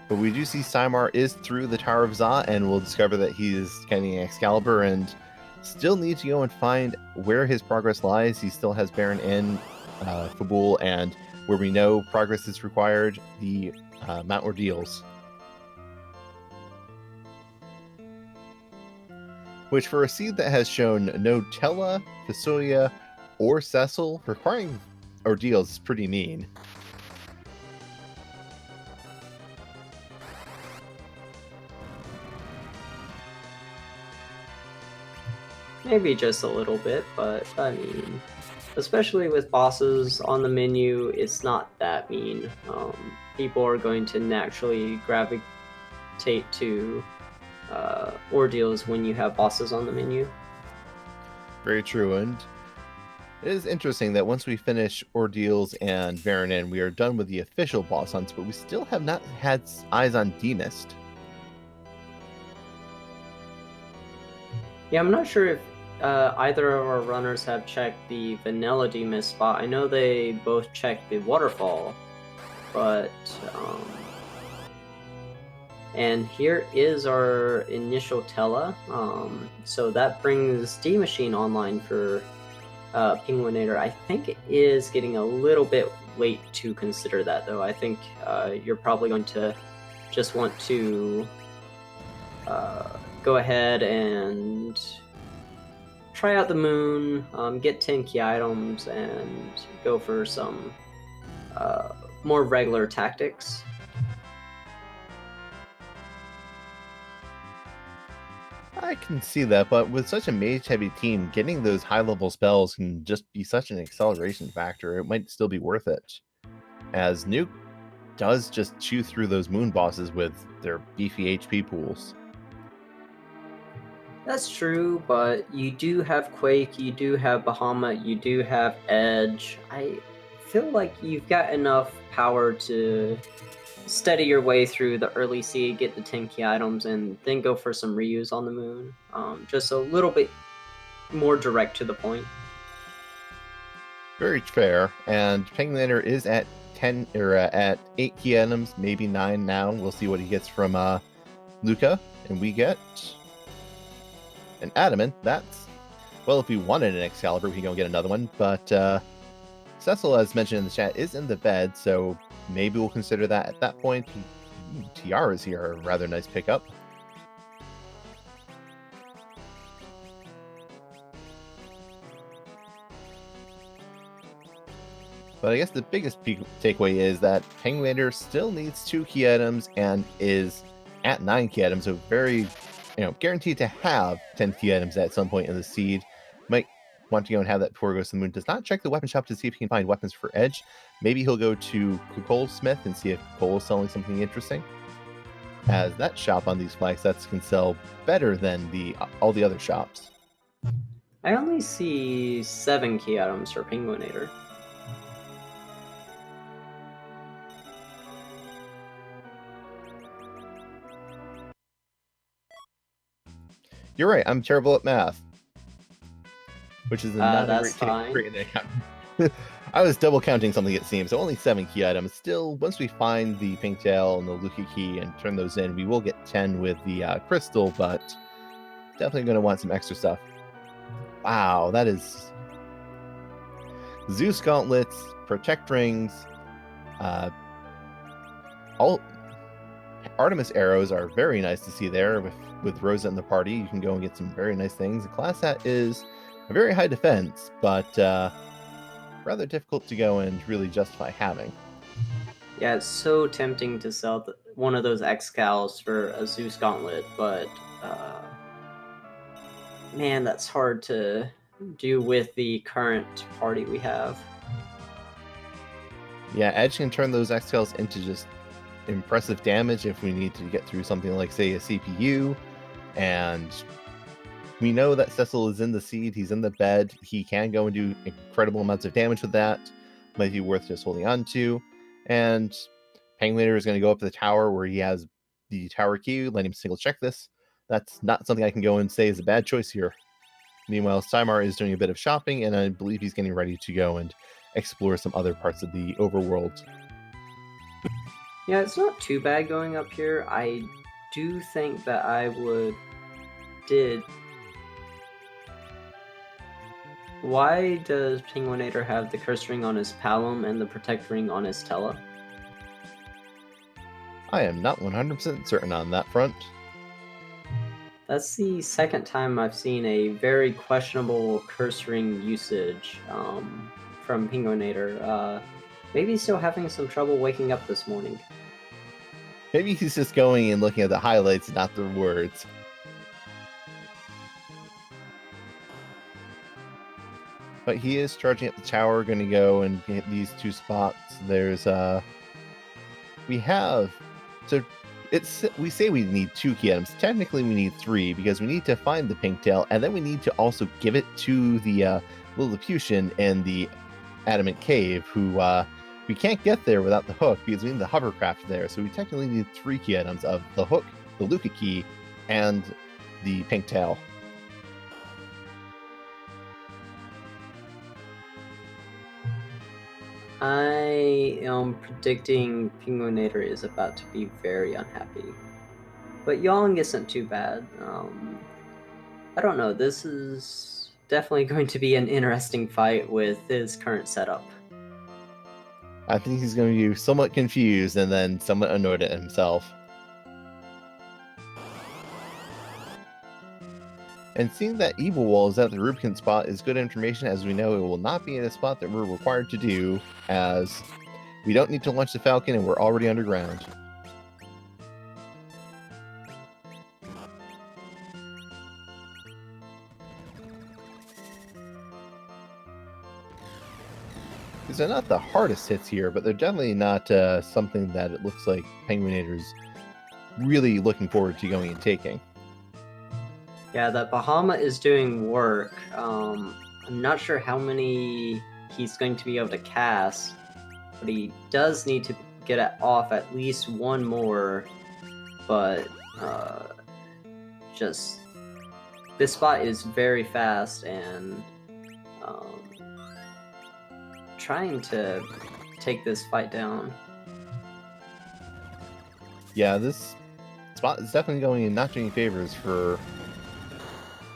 But we do see Simar is through the Tower of Zot, and we'll discover that he's getting Excalibur and still needs to go and find where his progress lies. He still has Baron in Fabul, and where we know progress is required, the Mount Ordeals. Which, for a seed that has shown no Tella, Fasulia, or Cecil, requiring Ordeals is pretty mean. Maybe just a little bit, but I mean, especially with bosses on the menu, it's not that mean. People are going to naturally gravitate to ordeals when you have bosses on the menu. Very true, and it is interesting that once we finish Ordeals and Varanin, we are done with the official boss hunts, but we still have not had eyes on D-Mist. Yeah, I'm not sure if either of our runners have checked the vanilla D-Mist spot. I know they both checked the waterfall, but and here is our initial Tella. So that brings D-Machine online for penguin8r. I think it is getting a little bit late to consider that, though. I think you're probably going to just want to go ahead and try out the moon, get 10 key items, and go for some more regular tactics. I can see that, but with such a mage-heavy team, getting those high-level spells can just be such an acceleration factor. It might still be worth it, as Nuke does just chew through those moon bosses with their beefy HP pools. That's true, but you do have Quake, you do have Bahamut, you do have Edge. I feel like you've got enough power to steady your way through the early seed, get the 10 key items, and then go for some reuse on the moon. Just a little bit more direct to the point. Very fair. And penguin8r is at 10 or at 8 key items, maybe 9 now. We'll see what he gets from Luca, and we get an adamant. That's, well, if we wanted an Excalibur, we can go get another one. But Cecil, as mentioned in the chat, is in the bed, so maybe we'll consider that at that point. Tiaras here are a rather nice pickup. But I guess the biggest takeaway is that penguin8r still needs 2 key items and is at 9 key items, so very, guaranteed to have 10 key items at some point in the seed. Might want to go and have that before he goes to the moon. Does not check the weapon shop to see if he can find weapons for Edge. Maybe he'll go to Cole's Smith and see if Cole is selling something interesting, as that shop on these flag sets can sell better than all the other shops. I only see 7 key items for penguin8r. You're right, I'm terrible at math. Which is not a great account. I was double counting something, it seems. So only 7 key items. Still, once we find the pink tail and the Lucky key and turn those in, we will get 10 with the crystal, but definitely going to want some extra stuff. Wow, that is Zeus gauntlets, protect rings, all Artemis arrows are very nice to see there with Rosa in the party. You can go and get some very nice things. The class hat is a very high defense, but rather difficult to go and really justify having. Yeah, it's so tempting to sell one of those Excals for a Zeus gauntlet, but man, that's hard to do with the current party we have. Yeah, Edge can turn those Excals into just impressive damage if we need to get through something like, say, a CPU, and we know that Cecil is in the seed, he's in the bed, he can go and do incredible amounts of damage with that, might be worth just holding on to, and penguin8r is going to go up to the tower where he has the tower key, let him single check this. That's not something I can go and say is a bad choice here. Meanwhile, Simar is doing a bit of shopping, and I believe he's getting ready to go and explore some other parts of the overworld. Yeah, it's not too bad going up here. I do think that I did. Why does penguin8r have the curse ring on his palum and the protect ring on his tela? I am not 100% certain on that front. That's the second time I've seen a very questionable curse ring usage from penguin8r. Maybe he's still having some trouble waking up this morning. Maybe he's just going and looking at the highlights, not the words. But he is charging up the tower, going to go and get these 2 spots. There's, we say we need 2 key items. Technically, we need 3, because we need to find the pink tail, and then we need to also give it to the Lilliputian in the Adamant Cave, who we can't get there without the hook, because we need the hovercraft there. So we technically need 3 key items of the hook, the Luca key, and the pink tail. I am predicting penguin8r is about to be very unhappy. But Yong isn't too bad. I don't know, this is definitely going to be an interesting fight with his current setup. I think he's going to be somewhat confused and then somewhat annoyed at himself. And seeing that Evil Wall is at the Rubicon spot is good information, as we know it will not be in a spot that we're required to do, as we don't need to launch the Falcon and we're already underground. These are not the hardest hits here, but they're definitely not something that it looks like penguin8r's really looking forward to going and taking. Yeah, that Bahama is doing work. I'm not sure how many he's going to be able to cast, but he does need to get it off at least 1 more. But just this spot is very fast, and trying to take this fight down. Yeah, this spot is definitely going in not doing favors for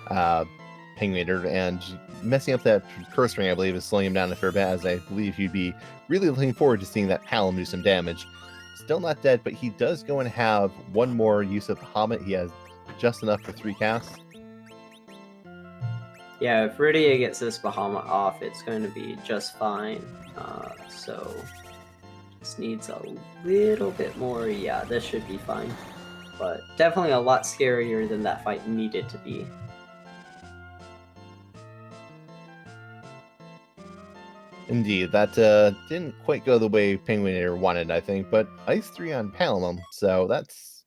penguin8r, and messing up that curse ring, I believe, is slowing him down a fair bit, as I believe he'd be really looking forward to seeing that Palom do some damage. Still not dead, but he does go and have one more use of Bahamut. He has just enough for 3 casts. Yeah, if Rydia gets this Bahamut off, it's going to be just fine. So just needs a little bit more. Yeah, this should be fine. But definitely a lot scarier than that fight needed to be. Indeed, that didn't quite go the way penguin8r wanted, I think, but Ice 3 on Palom, so that's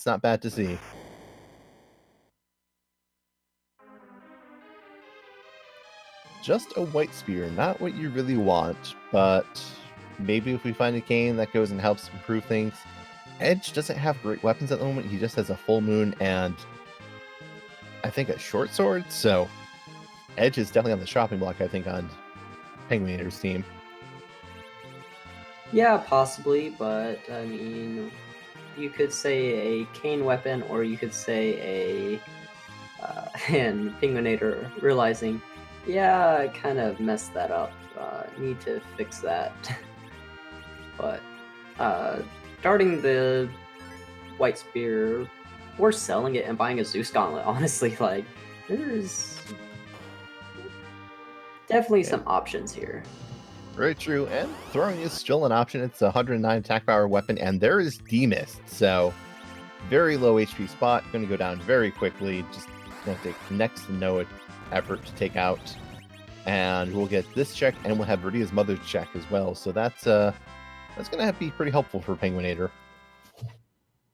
not bad to see. Just a white spear, not what you really want, but maybe if we find a cane that goes and helps improve things. Edge doesn't have great weapons at the moment. He just has a full moon and I think a short sword, so Edge is definitely on the chopping block, I think, on penguin8r's team. Yeah, possibly, but I mean, you could say a cane weapon, or you could say a and penguin8r realizing, yeah, I kind of messed that up. Need to fix that. But starting the white spear, or selling it and buying a Zeus Gauntlet, honestly, like, there's definitely some options here. Very true, and throwing is still an option. It's a 109 attack power weapon, and there is Demist, so very low HP spot, going to go down very quickly, just going to take next to no effort to take out. And we'll get this check, and we'll have Rydia's mother's check as well, so that's going to be pretty helpful for penguin8r.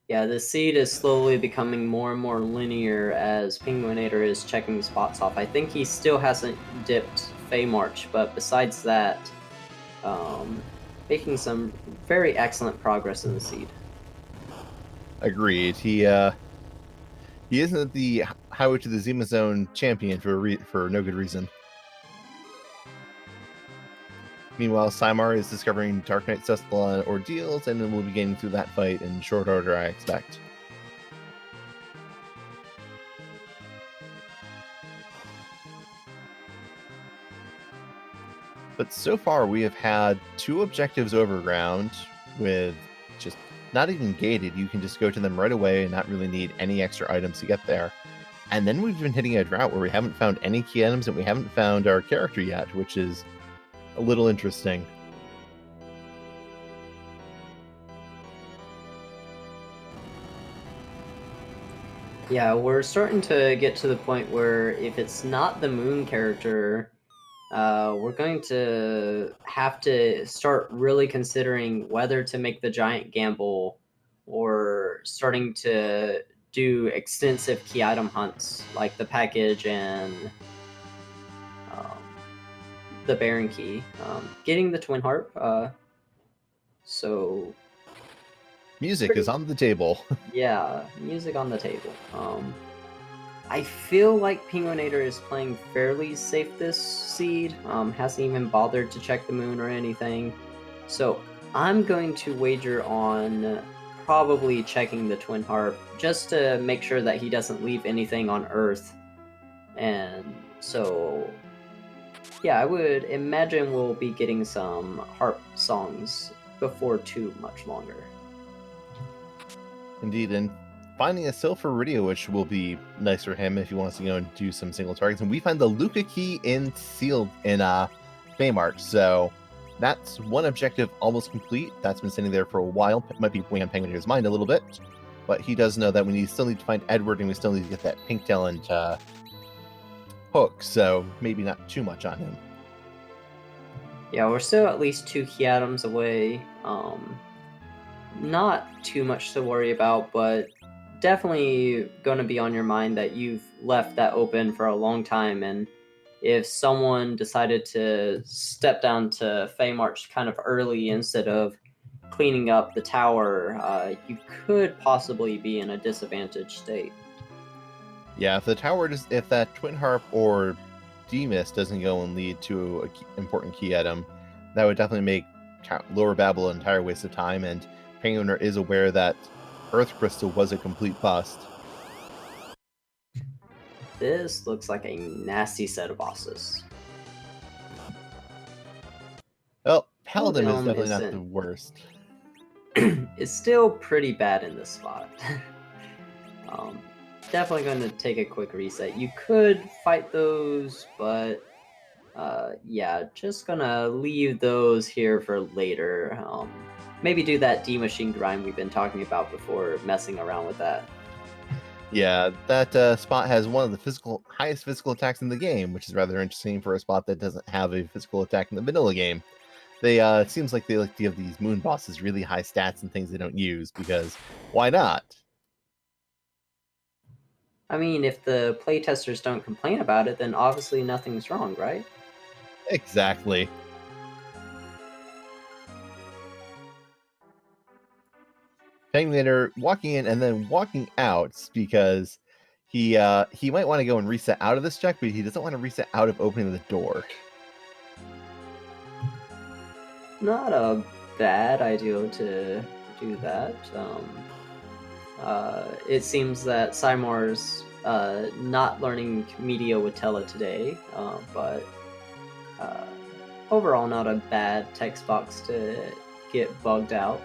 Yeah, the seed is slowly becoming more and more linear as penguin8r is checking spots off. I think he still hasn't dipped Fey March, but besides that, making some very excellent progress in the seed. Agreed. He isn't the Highway to the Zima Zone champion for no good reason. Meanwhile, Simar is discovering Dark Knight Cestala ordeals, and then we'll be getting through that fight in short order, I expect. But so far, we have had 2 objectives overground with just not even gated. You can just go to them right away and not really need any extra items to get there. And then we've been hitting a drought where we haven't found any key items and we haven't found our character yet, which is a little interesting. Yeah, we're starting to get to the point where if it's not the moon character, we're going to have to start really considering whether to make the giant gamble or starting to do extensive key item hunts like the package and the Baron key. Getting the twin harp. So Music is on the table. yeah, music on the table. I feel like penguin8r is playing fairly safe this seed. Hasn't even bothered to check the moon or anything. So I'm going to wager on probably checking the twin harp just to make sure that he doesn't leave anything on Earth. And so, yeah, I would imagine we'll be getting some harp songs before too much longer. Indeed, and finding a Sil for Rydia, which will be nice for him if he wants to go and do some single targets. And we find the Luca key in sealed in Fey March, so that's one objective almost complete. That's been sitting there for a while. It might be weighing on penguin8r's mind a little bit, but he does know that we still need to find Edward, and we still need to get that pink talent hook, so maybe not too much on him. Yeah, we're still at least 2 key items away. Not too much to worry about, but definitely going to be on your mind that you've left that open for a long time, and if someone decided to step down to Fey March kind of early instead of cleaning up the tower, you could possibly be in a disadvantaged state. Yeah, if if that Twin Harp or Demist doesn't go and lead to an important key item, that would definitely make Lower Babel an entire waste of time, and Penguin8r is aware that Earth Crystal was a complete bust. This looks like a nasty set of bosses. Well, Paladin is Elm definitely not isn't- the worst. It's still pretty bad in this spot. Definitely going to take a quick reset. You could fight those, but yeah, just gonna leave those here for later. Maybe do that D-Machine grind we've been talking about before, messing around with that. Yeah, that spot has one of the highest physical attacks in the game, which is rather interesting for a spot that doesn't have a physical attack in the vanilla game. It seems like they like to give these moon bosses really high stats and things they don't use, because why not? I mean, if the playtesters don't complain about it, then obviously nothing's wrong, right? Exactly. Penguin8r walking in and then walking out because he might want to go and reset out of this check, but he doesn't want to reset out of opening the door. Not a bad idea to do that. It seems that Symar's not learning Media with Tella today, but overall not a bad text box to get bugged out.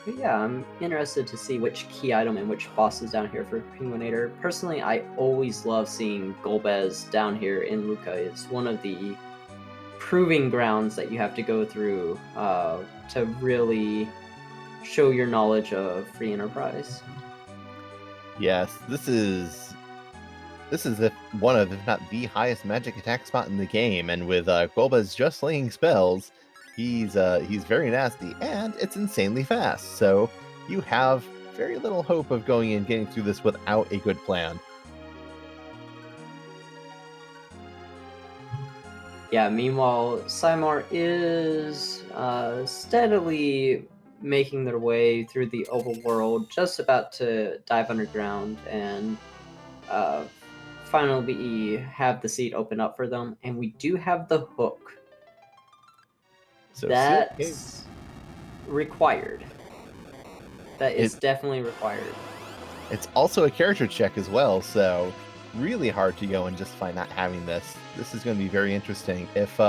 But yeah, I'm interested to see which key item and which boss is down here for Penguin8r. Personally, I always love seeing Golbez down here in Luca. It's one of the proving grounds that you have to go through to really show your knowledge of free enterprise. Yes, this is one of, if not the highest magic attack spot in the game, and with Golbez just laying spells, he's very nasty, and it's insanely fast. So you have very little hope of going and getting through this without a good plan. Yeah, meanwhile, Symar is steadily making their way through the overworld, just about to dive underground and finally have the seat open up for them. And we do have the hook. So That's required. That is definitely required. It's also a character check as well, so really hard to go and justify not having this. This is going to be very interesting. If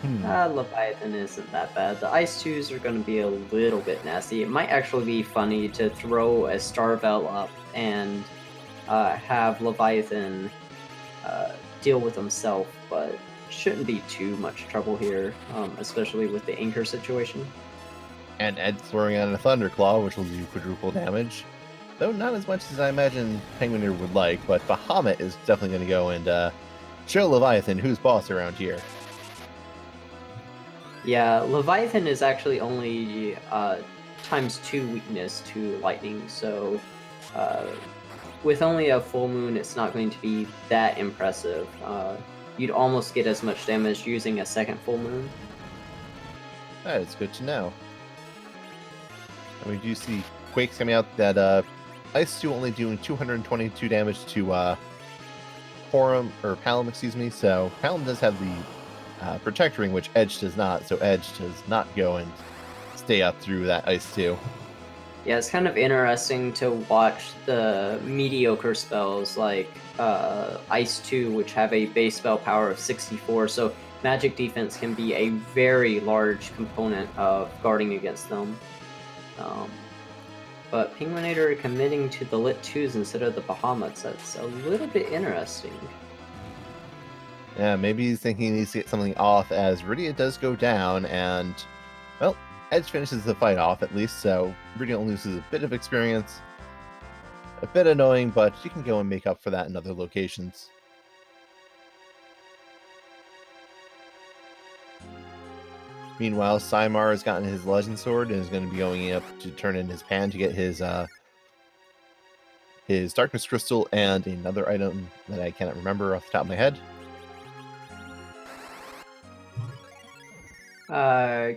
Leviathan isn't that bad. The Ice 2s are going to be a little bit nasty. It might actually be funny to throw a Starvel up and have Leviathan deal with himself, but shouldn't be too much trouble here, especially with the anchor situation. And Ed throwing on a Thunderclaw, which will do quadruple damage. Though not as much as I imagine Penguin8r would like, but Bahamut is definitely going to go and show Leviathan who's boss around here. Yeah, Leviathan is actually only ×2 weakness to lightning, so with only a full moon, it's not going to be that impressive. You'd almost get as much damage using a second full moon. That is good to know. And we do see Quakes coming out that Ice 2 only doing 222 damage to Palom, excuse me. So Palom does have the Protect Ring, which Edge does not. So Edge does not go and stay up through that Ice 2. Yeah, it's kind of interesting to watch the mediocre spells like Ice 2, which have a base spell power of 64, so magic defense can be a very large component of guarding against them. But Penguin8r committing to the Lit 2s instead of the Bahamuts, that's a little bit interesting. Yeah, maybe he's thinking he needs to get something off as Rydia does go down, and, well, Edge finishes the fight off at least, so Rydia only loses a bit of experience. A bit annoying, but you can go and make up for that in other locations. Meanwhile, Symar has gotten his Legend Sword and is going to be going up to turn in his pan to get his Darkness Crystal and another item that I cannot remember off the top of my head.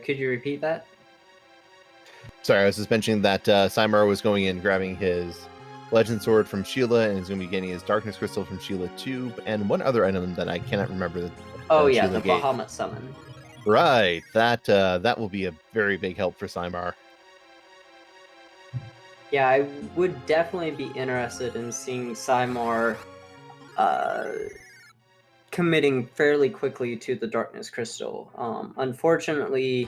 Could you repeat that? Sorry, I was just mentioning that Symar was going in grabbing his Legend Sword from Sheila, and he's going to be getting his Darkness Crystal from Sheila too, and one other item that I cannot remember that Oh yeah, Sheila the gave. Bahamut summon. Right, that will be a very big help for Cymar. Yeah, I would definitely be interested in seeing Cymar committing fairly quickly to the Darkness Crystal. Unfortunately,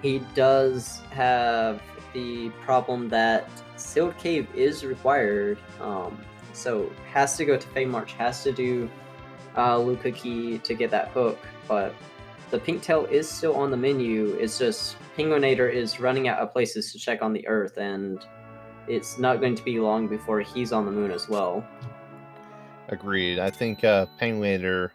he does have the problem that Sealed Cave is required, so has to go to Fey March, has to do Luca Key to get that hook, but the Pink Tail is still on the menu. It's just Penguin8r is running out of places to check on the Earth, and it's not going to be long before he's on the moon as well. Agreed. I think Penguin8r,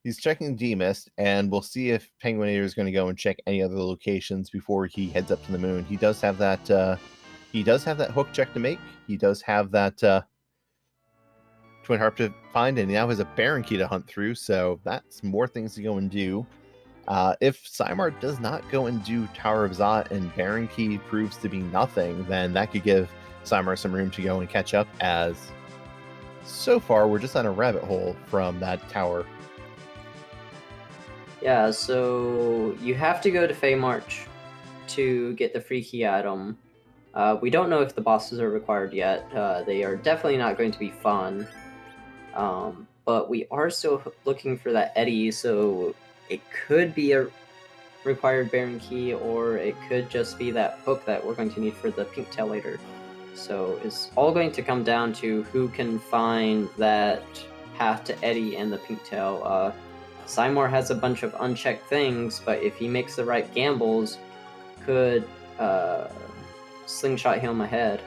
he's checking D-Mist, and we'll see if Penguin8r is going to go and check any other locations before he heads up to the moon. He does have that hook check to make. He does have that Twin Harp to find, and he now has a Baron Key to hunt through, so that's more things to go and do. If Cymar does not go and do Tower of Zot and Baron Key proves to be nothing, then that could give Cymar some room to go and catch up, as so far we're just on a rabbit hole from that tower. Yeah, so you have to go to Fey March to get the free key item. We don't know if the bosses are required yet. They are definitely not going to be fun. But we are still looking for that Eddie, so it could be a required Baron Key, or it could just be that hook that we're going to need for the Pink Tail later. So it's all going to come down to who can find that path to Eddie and the Pink Tail. Cymar has a bunch of unchecked things, but if he makes the right gambles, could slingshot him ahead.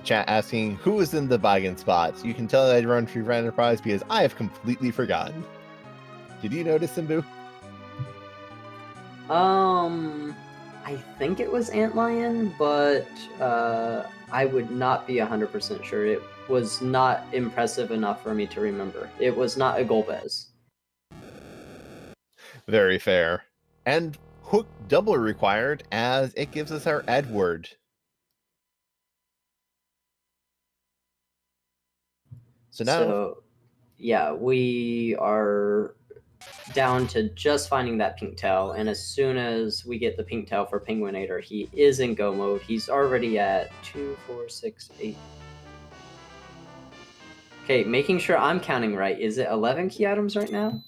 Chat asking who is in the bygone spots. You can tell that I run Free Enterprise because I have completely forgotten. Did you notice, Simbu? I think it was Antlion, but I would not be 100% sure. It was not impressive enough for me to remember. It was not a Golbez. Very fair. And hook double required, as it gives us our Edward. So yeah, we are down to just finding that Pink Tail, and as soon as we get the Pink Tail for Penguin8r, he is in go mode. He's already at 2, 4, 6, 8. Okay, making sure I'm counting right. Is it 11 key items right now?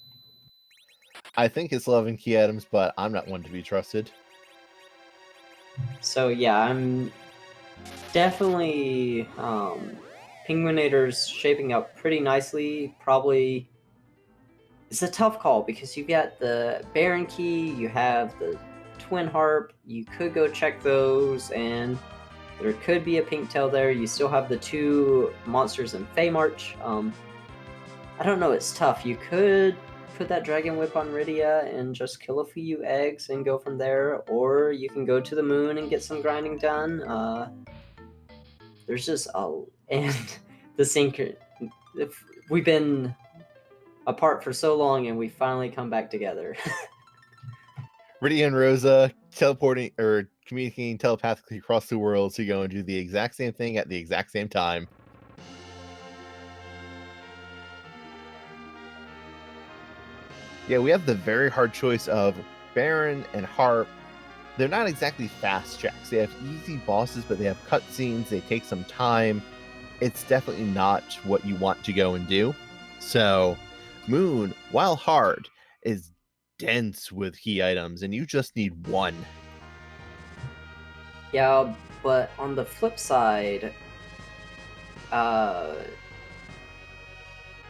I think it's 11 key items, but I'm not one to be trusted. So yeah, I'm definitely Penguin8r's shaping up pretty nicely. Probably it's a tough call because you got the Baron Key, you have the Twin Harp, you could go check those, and there could be a Pink Tail there. You still have the 2 monsters in Fey March. I don't know, it's tough. You could put that Dragon Whip on Rydia and just kill a few eggs and go from there, or you can go to the moon and get some grinding done. There's just and the sync. We've been apart for so long, and we finally come back together. Rydia and Rosa teleporting or communicating telepathically across the world to go and do the exact same thing at the exact same time. Yeah, we have the very hard choice of Baron and Harp. They're not exactly fast checks. They have easy bosses, but they have cutscenes. They take some time. It's definitely not what you want to go and do. So, Moon, while hard, is dense with key items, and you just need one. Yeah, but on the flip side,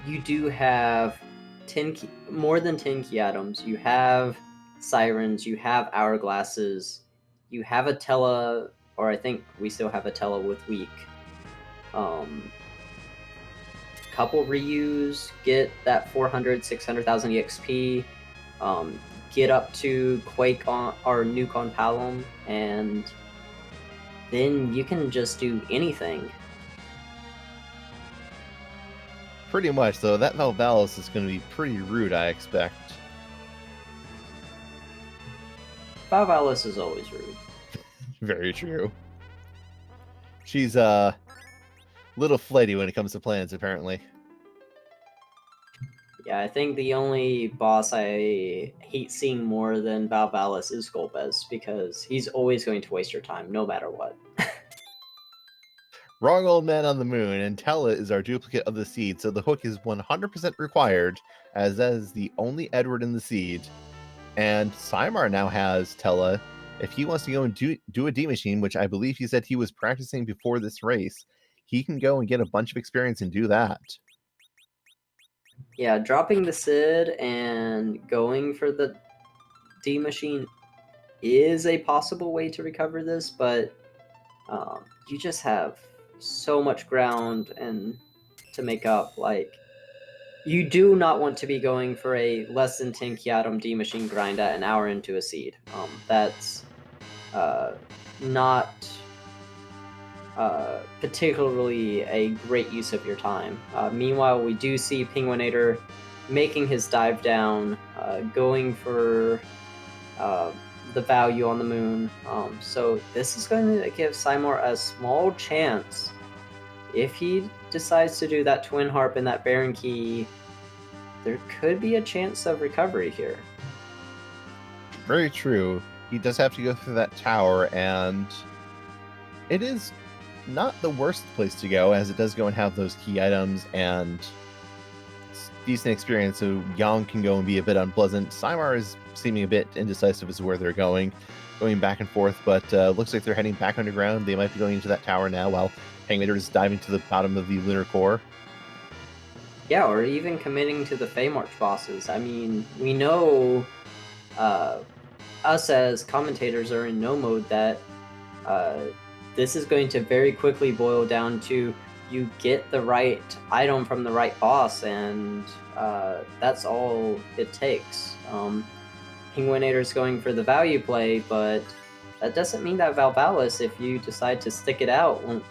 you do have more than 10 key items. You have sirens, you have hourglasses, you have a Tela, or I think we still have a Tela with weak. Couple reuse, get that 400, 600,000 EXP, get up to Quake on or Nuke on Palom, and then you can just do anything. Pretty much, though. That Valvalis is going to be pretty rude, I expect. Valvalis is always rude. Very true. She's a little flighty when it comes to plans, apparently. Yeah, I think the only boss I hate seeing more than Valvalis is Golbez, because he's always going to waste your time, no matter what. Wrong old man on the moon, and Tella is our duplicate of the seed, so the hook is 100% required, as that is the only Edward in the seed. And Simar now has Tella. If he wants to go and do a D machine, which I believe he said he was practicing before this race, he can go and get a bunch of experience and do that. Yeah, dropping the Sid and going for the D machine is a possible way to recover this, but you just have so much ground and to make up. Like, you do not want to be going for a less than 10 Kiatum D machine grind at an hour into a seed. That's not particularly a great use of your time. Meanwhile, we do see penguin8r making his dive down, going for the value on the moon. So this is going to give Simar a small chance. If he decides to do that Twin Harp and that Baron Key, there could be a chance of recovery here. Very true. He does have to go through that tower, and it is not the worst place to go, as it does go and have those key items and decent experience, so Yang can go and be a bit unpleasant. Simar is seeming a bit indecisive as to where they're going back and forth, but looks like they're heading back underground. They might be going into that tower now, while penguin8r is diving to the bottom of the lunar core. Yeah, or even committing to the Feymarch bosses. I mean, we know us as commentators are in no mode that this is going to very quickly boil down to you get the right item from the right boss, and that's all it takes. penguin8r is going for the value play, but that doesn't mean that Valvalis, if you decide to stick it out, won't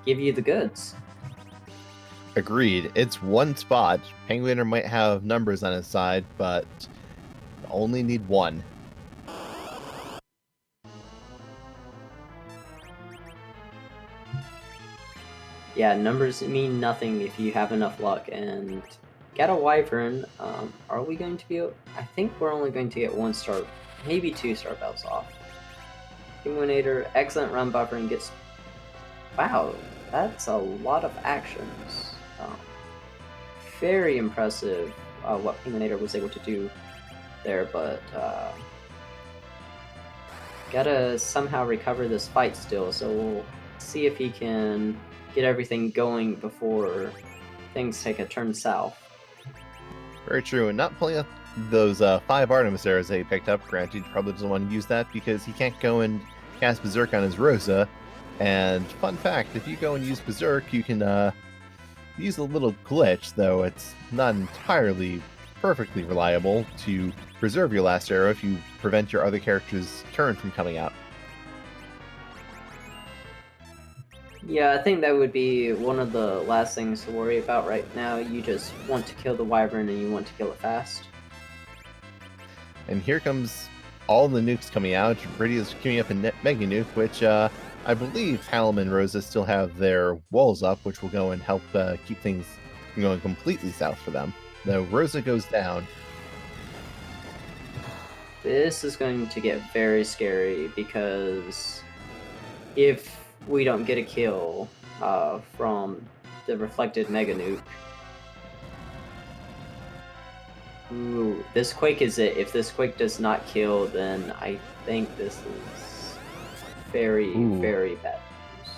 give you the goods. Agreed. It's one spot. penguin8r might have numbers on his side, but only need one. Yeah, numbers mean nothing if you have enough luck, and get a Wyvern. Are we going to be... I think we're only going to get 1 star, maybe 2 star bells off. penguin8r, excellent run buffer, and gets... Wow, that's a lot of actions. Very impressive what penguin8r was able to do there, but gotta somehow recover this fight still, so we'll see if he can get everything going before things take a turn south. Very true, and not pulling up those 5 Artemis arrows that he picked up. Granted, he probably doesn't want to use that because he can't go and cast Berserk on his Rosa. And fun fact, if you go and use Berserk, you can use a little glitch, though it's not entirely perfectly reliable, to preserve your last arrow if you prevent your other character's turn from coming out. Yeah, I think that would be one of the last things to worry about right now. You just want to kill the Wyvern and you want to kill it fast. And here comes all the nukes coming out. Radio's queuing up a Mega Nuke, which I believe Hallam and Rosa still have their walls up, which will go and help keep things from going completely south for them. Though Rosa goes down. This is going to get very scary, because if we don't get a kill from the reflected Mega Nuke... Ooh, this Quake is it. If this Quake does not kill, then I think this is very, very bad news.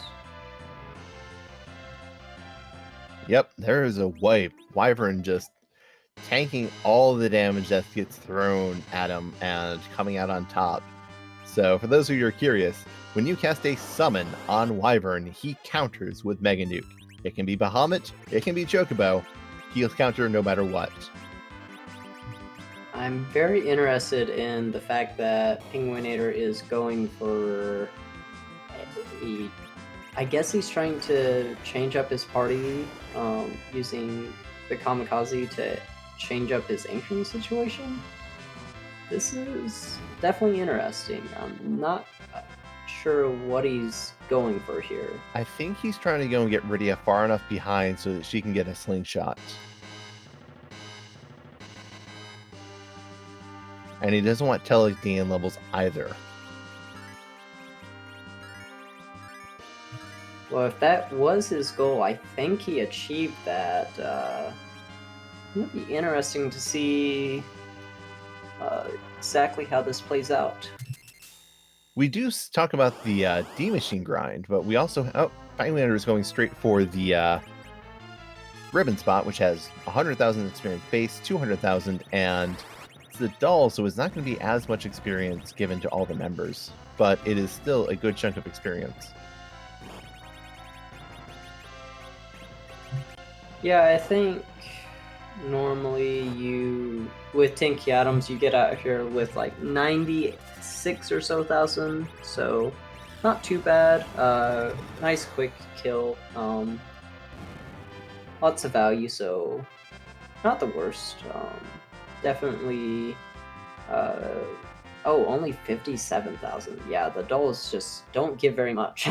Yep, there is a wipe. Wyvern just tanking all the damage that gets thrown at him and coming out on top. So, for those of you who are curious, when you cast a summon on Wyvern, he counters with Mega Nuke. It can be Bahamut, it can be Chocobo. He'll counter no matter what. I'm very interested in the fact that penguin8r is going for I guess he's trying to change up his party, using the Kamikaze to change up his anchoring situation. This is definitely interesting. I'm not sure what he's going for here. I think he's trying to go and get Rydia far enough behind so that she can get a slingshot. And he doesn't want Tele to gain levels either. Well, if that was his goal, I think he achieved that. It'll be interesting to see exactly how this plays out. We do talk about the D-Machine grind, but we also... Oh, penguin8r is going straight for the ribbon spot, which has 100,000 experience base, 200,000, and it's the doll, so it's not going to be as much experience given to all the members, but it is still a good chunk of experience. Yeah, I think normally with Tinky Adams, you get out here with like 96 or so thousand, so not too bad. Nice quick kill. Lots of value, so not the worst. Definitely. Oh, only 57,000. Yeah, the dolls just don't give very much.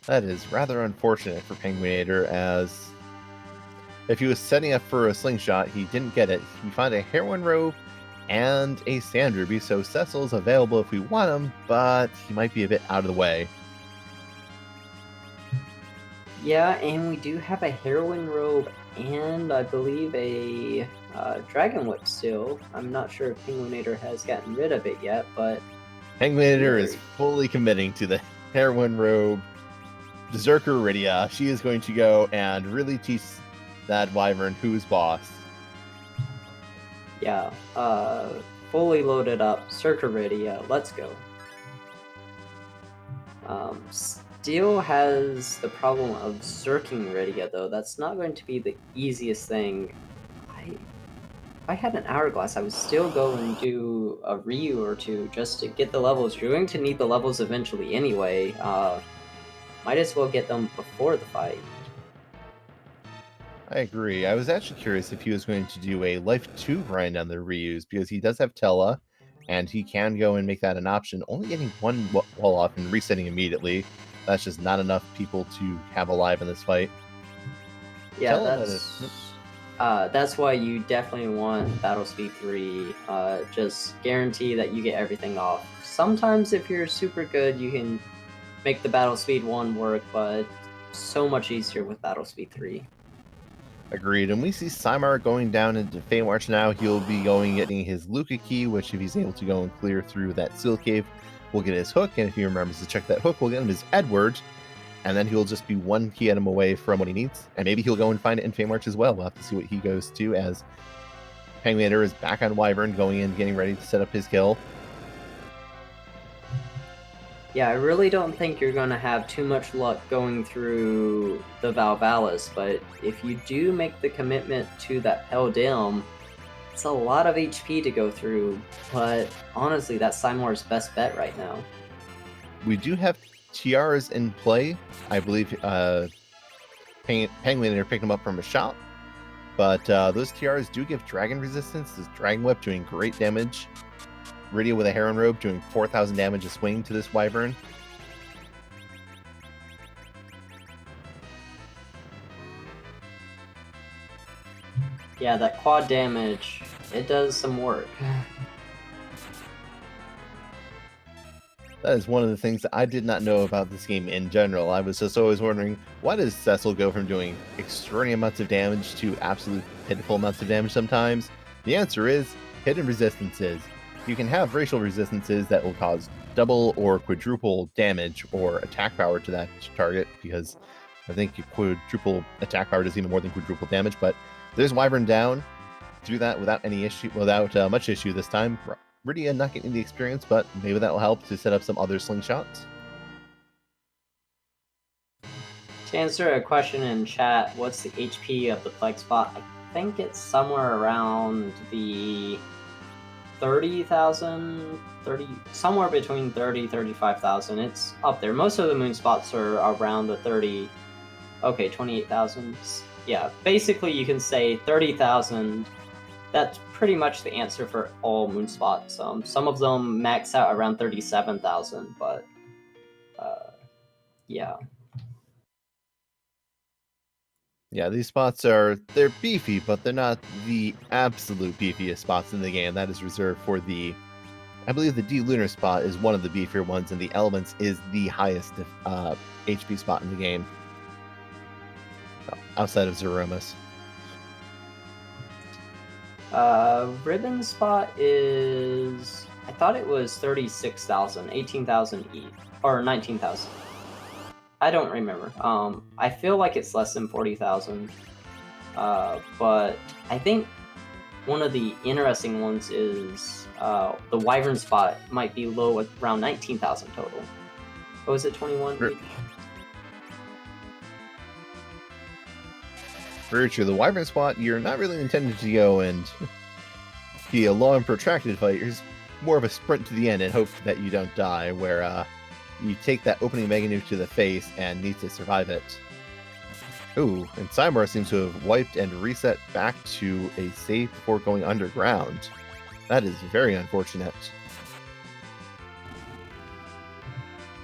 That is rather unfortunate for penguin8r, as if he was setting up for a slingshot, he didn't get it. We found a heroin robe and a sand ruby, so Cecil's available if we want him, but he might be a bit out of the way. Yeah, and we do have a heroin robe and I believe a dragon whip still. I'm not sure if penguin8r has gotten rid of it yet, but penguin8r is fully committing to the heroin robe. Berserker Rydia, she is going to go and really teach that wyvern who's boss. Yeah, fully loaded up, Berserker Rydia, let's go. Steel has the problem of zerking Rydia, though. That's not going to be the easiest thing. If I had an hourglass, I would still go and do a Ryu or two just to get the levels. You're going to need the levels eventually anyway. Might as well get them before the fight. I agree. I was actually curious if he was going to do a Life 2 grind on the Ryus, because he does have Tela, and he can go and make that an option, only getting one wall off and resetting immediately. That's just not enough people to have alive in this fight. Yeah, that's why you definitely want Battle Speed 3. Just guarantee that you get everything off. Sometimes if you're super good, you can make the Battle Speed 1 work, but so much easier with Battle Speed 3. Agreed. And we see Simar going down into Fey March now. He'll be going getting his Luca key, which if he's able to go and clear through that seal cave, we'll get his hook. And if he remembers to check that hook, we'll get him his Edward. And then he'll just be one key item away from what he needs. And maybe he'll go and find it in Fey March as well. We'll have to see what he goes to, as penguin8r is back on Wyvern, going in, getting ready to set up his kill. Yeah, I really don't think you're going to have too much luck going through the Valvalis, but if you do make the commitment to that Eldim, it's a lot of HP to go through, but honestly, that's Simar's best bet right now. We do have tiaras in play. I believe penguin8r picked them up from a shop, but those tiaras do give dragon resistance. This Dragon Whip doing great damage. Rydia with a Heron Robe doing 4,000 damage a swing to this wyvern. Yeah, that quad damage, it does some work. That is one of the things that I did not know about this game in general. I was just always wondering, why does Cecil go from doing extraordinary amounts of damage to absolute pitiful amounts of damage sometimes? The answer is hidden resistances. You can have racial resistances that will cause double or quadruple damage or attack power to that target, because I think quadruple attack power does even more than quadruple damage, but there's Wyvern down through that without any issue, without much issue this time. Rydia not getting the experience, but maybe that will help to set up some other slingshots. To answer a question in chat, what's the HP of the Plague Spot? I think it's somewhere around the 30,000, somewhere between 35,000. It's up there. Most of the moon spots are around the 28,000. Yeah, basically you can say 30,000 that's pretty much the answer for all moonspots. Some of them max out around 37,000, but yeah. Yeah, these spots they're beefy, but they're not the absolute beefiest spots in the game. That is reserved for I believe the D Lunar spot is one of the beefier ones, and the Elements is the highest HP spot in the game, outside of Zeromus. Ribbon spot is, I thought it was 36,000, 18,000 each, or 19,000. I don't remember. I feel like it's less than 40,000. But I think one of the interesting ones is the Wyvern spot might be low at around 19,000 total. Or was it 21? Very true. The Wyvern spot, you're not really intended to go and be a long, protracted fight. It's more of a sprint to the end and hope that you don't die, where you take that opening Mega Nuke to the face and need to survive it. Ooh, and Cymar seems to have wiped and reset back to a save before going underground. That is very unfortunate.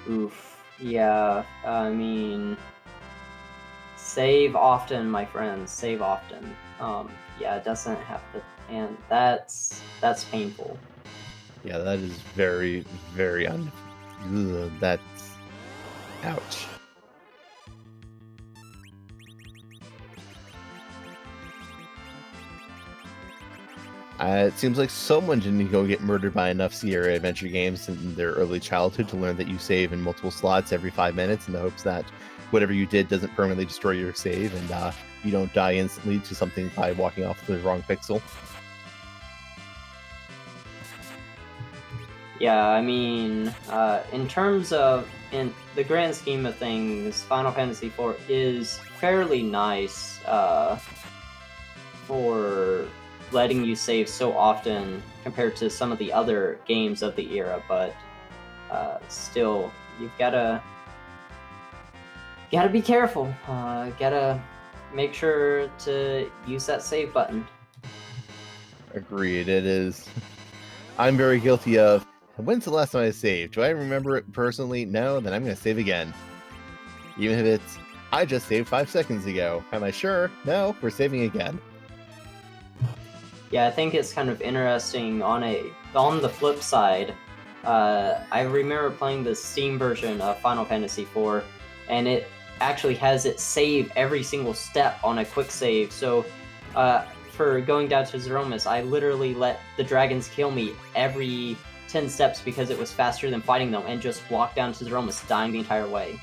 Oof. Yeah, I mean, save often, my friends. Save often. Yeah, it doesn't have to, and that's painful. Yeah, that is very, very that's ouch. It seems like someone didn't go get murdered by enough Sierra Adventure games in their early childhood to learn that you save in multiple slots every 5 minutes in the hopes that whatever you did doesn't permanently destroy your save and you don't die instantly to something by walking off the wrong pixel. Yeah, I mean, in terms of, in the grand scheme of things, Final Fantasy IV is fairly nice for letting you save so often compared to some of the other games of the era, but still, you've gotta be careful. Gotta make sure to use that save button. Agreed, it is. I'm very guilty of, when's the last time I saved? Do I remember it personally? No, then I'm going to save again. Even if it's, I just saved 5 seconds ago. Am I sure? No, we're saving again. Yeah, I think it's kind of interesting on the flip side. I remember playing the Steam version of Final Fantasy IV, and it actually has it save every single step on a quick save. So for going down to Zeromus, I literally let the dragons kill me every 10 steps because it was faster than fighting them, and just walked down to Zeromus, dying the entire way.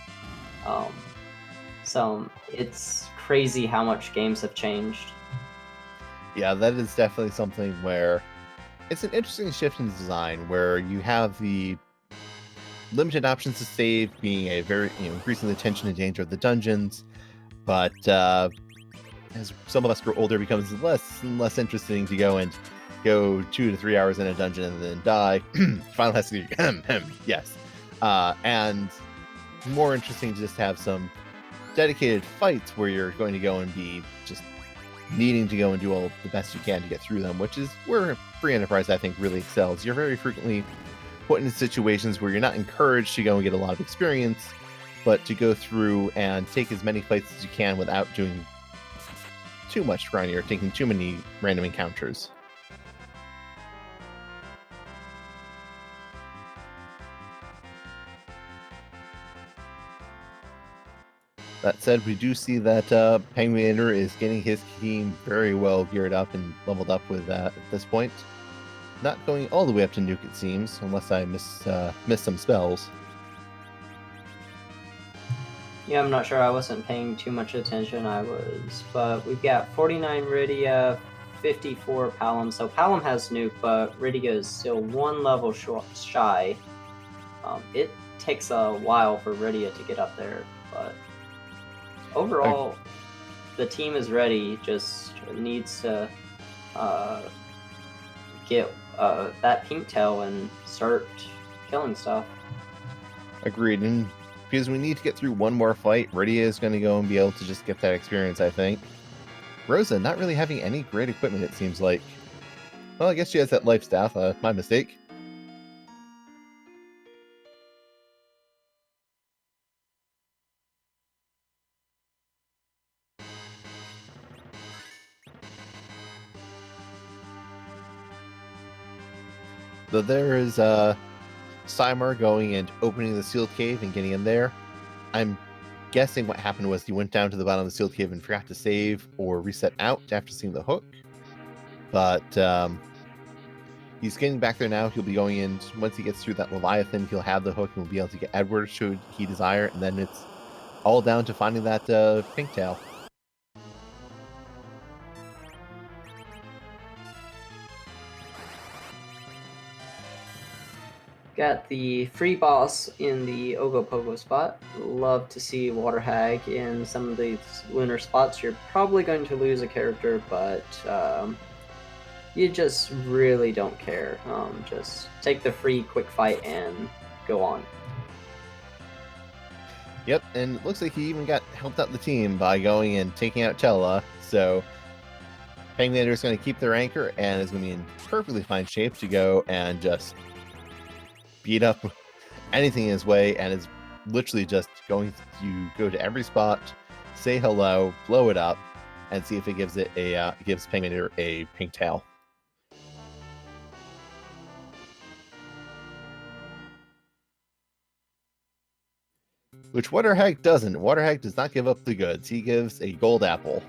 So it's crazy how much games have changed. Yeah, that is definitely something where it's an interesting shift in design, where you have the limited options to save being a very, increasing the tension and danger of the dungeons, but as some of us grow older, it becomes less and less interesting to go 2 to 3 hours in a dungeon and then die. Final has to be yes, and more interesting to just have some dedicated fights where you're going to go and be just needing to go and do all the best you can to get through them, which is where Free Enterprise, I think, really excels. You're very frequently put into situations where you're not encouraged to go and get a lot of experience, but to go through and take as many fights as you can without doing too much grinding or taking too many random encounters. That said, we do see that penguin8r is getting his team very well geared up and leveled up with that at this point. Not going all the way up to Nuke, it seems, unless I missed some spells. Yeah, I'm not sure. I wasn't paying too much attention. But we've got 49 Rydia, 54 Palom. So Palom has Nuke, but Rydia is still one level shy. It takes a while for Rydia to get up there, but overall, the team is ready. Just needs to get that pink tail and start killing stuff. Agreed, and because we need to get through one more fight, Rydia is going to go and be able to just get that experience, I think. Rosa not really having any great equipment, it seems like. Well, I guess she has that life staff. My mistake. Though there is Symar going and opening the sealed cave and getting in there. I'm guessing what happened was he went down to the bottom of the sealed cave and forgot to save or reset out after seeing the hook. But he's getting back there now. He'll be going in. Once he gets through that Leviathan, he'll have the hook and will be able to get Edward should he desire. And then it's all down to finding that pink tail. Got the free boss in the Ogopogo spot. Love to see Water Hag in some of these lunar spots. You're probably going to lose a character, but you just really don't care. Just take the free quick fight and go on. Yep, and it looks like he even got helped out the team by going and taking out Tella. So penguin8r is going to keep their anchor and is going to be in perfectly fine shape to go and just beat up anything in his way, and is literally just going to go to every spot, say hello, blow it up, and see if it gives gives penguin8r a pink tail. Which Water Hag doesn't. Water Hag does not give up the goods. He gives a gold apple.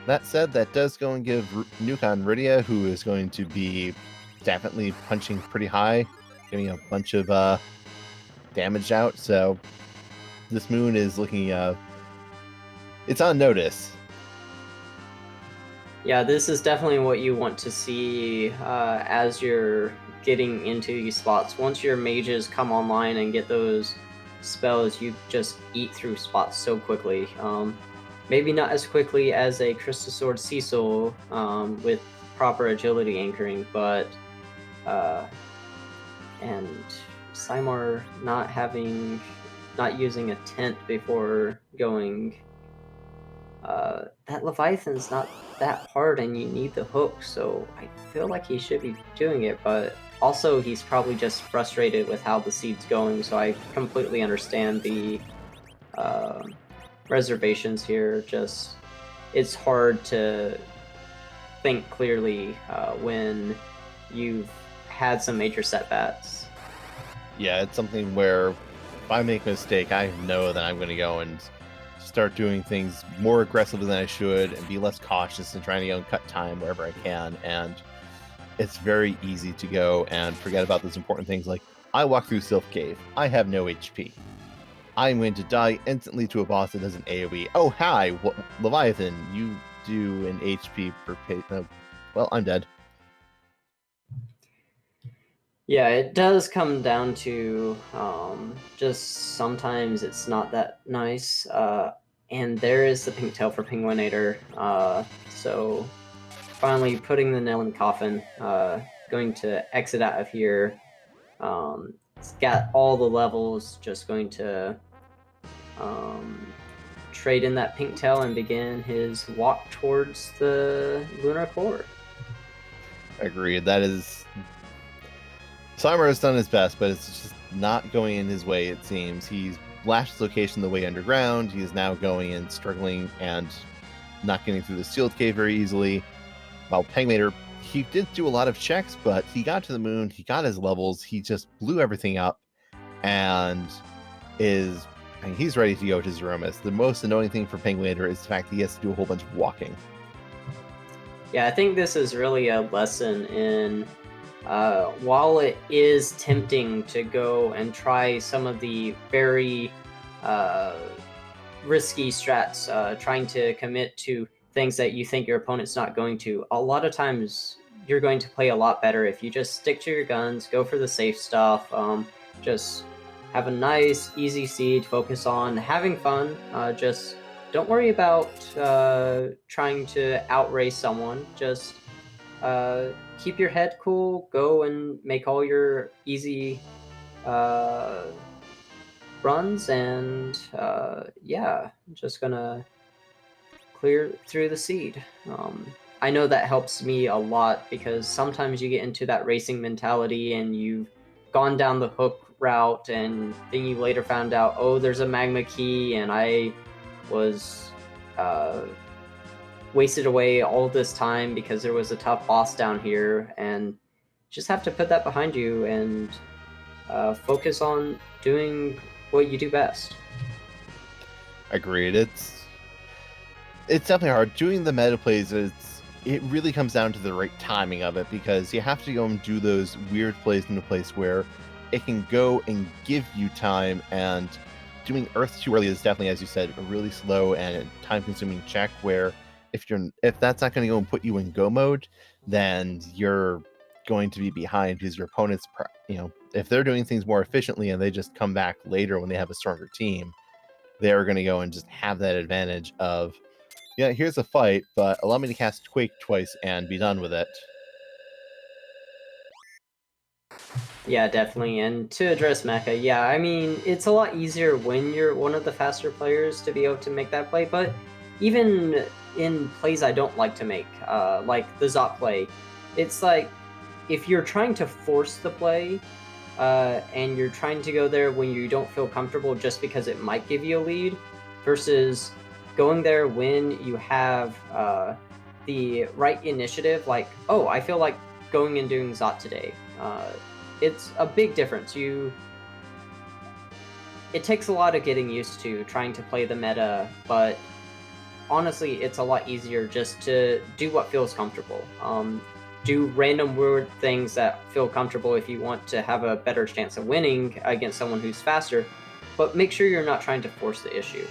That said, that does go and give nuke on Rydia, who is going to be definitely punching pretty high, getting a bunch of damage out. So this moon is looking, it's on notice. Yeah, this is definitely what you want to see as you're getting into these spots. Once your mages come online and get those spells, you just eat through spots so quickly. Maybe not as quickly as a Crystal Sword Cecil with proper agility anchoring, but and Symar not using a tent before going. That Leviathan's not that hard, and you need the hook, so I feel like he should be doing it, but also he's probably just frustrated with how the seed's going, so I completely understand the reservations here. Just it's hard to think clearly when you've had some major setbacks. Yeah, it's something where if I make a mistake, I know that I'm going to go and start doing things more aggressively than I should and be less cautious and trying to go and cut time wherever I can. And it's very easy to go and forget about those important things like, I walk through Sylph Cave. I have no HP. I'm going to die instantly to a boss that does an AoE. Oh, hi, Leviathan, you do an HP per page. Well, I'm dead. Yeah, it does come down to just sometimes it's not that nice. And there is the pink tail for penguin8r. So finally putting the nail in the coffin, going to exit out of here. It's got all the levels, just going to trade in that pink tail and begin his walk towards the lunar core. Agreed. That is... Symar has done his best, but it's just not going in his way, it seems. He's blasted his location the way underground. He is now going and struggling and not getting through the sealed cave very easily. While penguin8r, he did do a lot of checks, but he got to the moon, he got his levels, he just blew everything up, and is... I mean, he's ready to go to Zeromus. The most annoying thing for penguin8r is the fact that he has to do a whole bunch of walking. Yeah, I think this is really a lesson in... while it is tempting to go and try some of the very risky strats, trying to commit to things that you think your opponent's not going to, a lot of times you're going to play a lot better if you just stick to your guns, go for the safe stuff, just have a nice, easy seed, focus on having fun, just don't worry about trying to outrace someone, just keep your head cool, go and make all your easy runs, and yeah, just gonna clear through the seed. I know that helps me a lot because sometimes you get into that racing mentality and you've gone down the hook route and then you later found out, oh, there's a magma key and I was wasted away all this time because there was a tough boss down here, and just have to put that behind you and focus on doing what you do best. Agreed. It's definitely hard. Doing the meta plays, it really comes down to the right timing of it, because you have to go and do those weird plays in a place where it can go and give you time, and doing Earth too early is definitely, as you said, a really slow and time-consuming check where if that's not going to go and put you in go mode, then you're going to be behind, because your opponents, if they're doing things more efficiently and they just come back later when they have a stronger team, they're going to go and just have that advantage of, yeah, here's a fight, but allow me to cast Quake twice and be done with it. Yeah, definitely. And to address mecha, yeah, I mean, it's a lot easier when you're one of the faster players to be able to make that play, but even in plays I don't like to make, like the Zot play, it's like, if you're trying to force the play, and you're trying to go there when you don't feel comfortable just because it might give you a lead, versus going there when you have the right initiative, like, oh, I feel like going and doing Zot today. It's a big difference. It takes a lot of getting used to trying to play the meta, but honestly, it's a lot easier just to do what feels comfortable. Do random weird things that feel comfortable if you want to have a better chance of winning against someone who's faster, but make sure you're not trying to force the issue.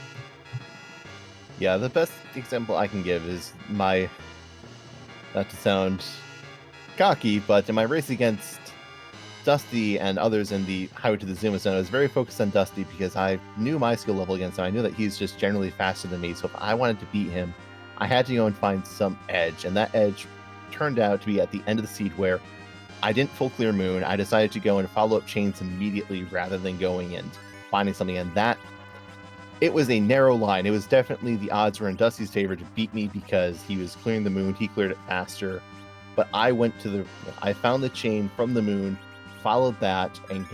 Yeah, the best example I can give is not to sound cocky, but in my race against Dusty and others in the Highway to the Zuma Zone, I was very focused on Dusty because I knew my skill level against him. I knew that he's just generally faster than me, so if I wanted to beat him, I had to go and find some edge, and that edge turned out to be at the end of the seed where I didn't full clear Moon. I decided to go and follow up chains immediately rather than going and finding something, and that, it was a narrow line. It was definitely, the odds were in Dusty's favor to beat me because he was clearing the Moon, he cleared it faster, but I found the chain from the Moon, followed that, and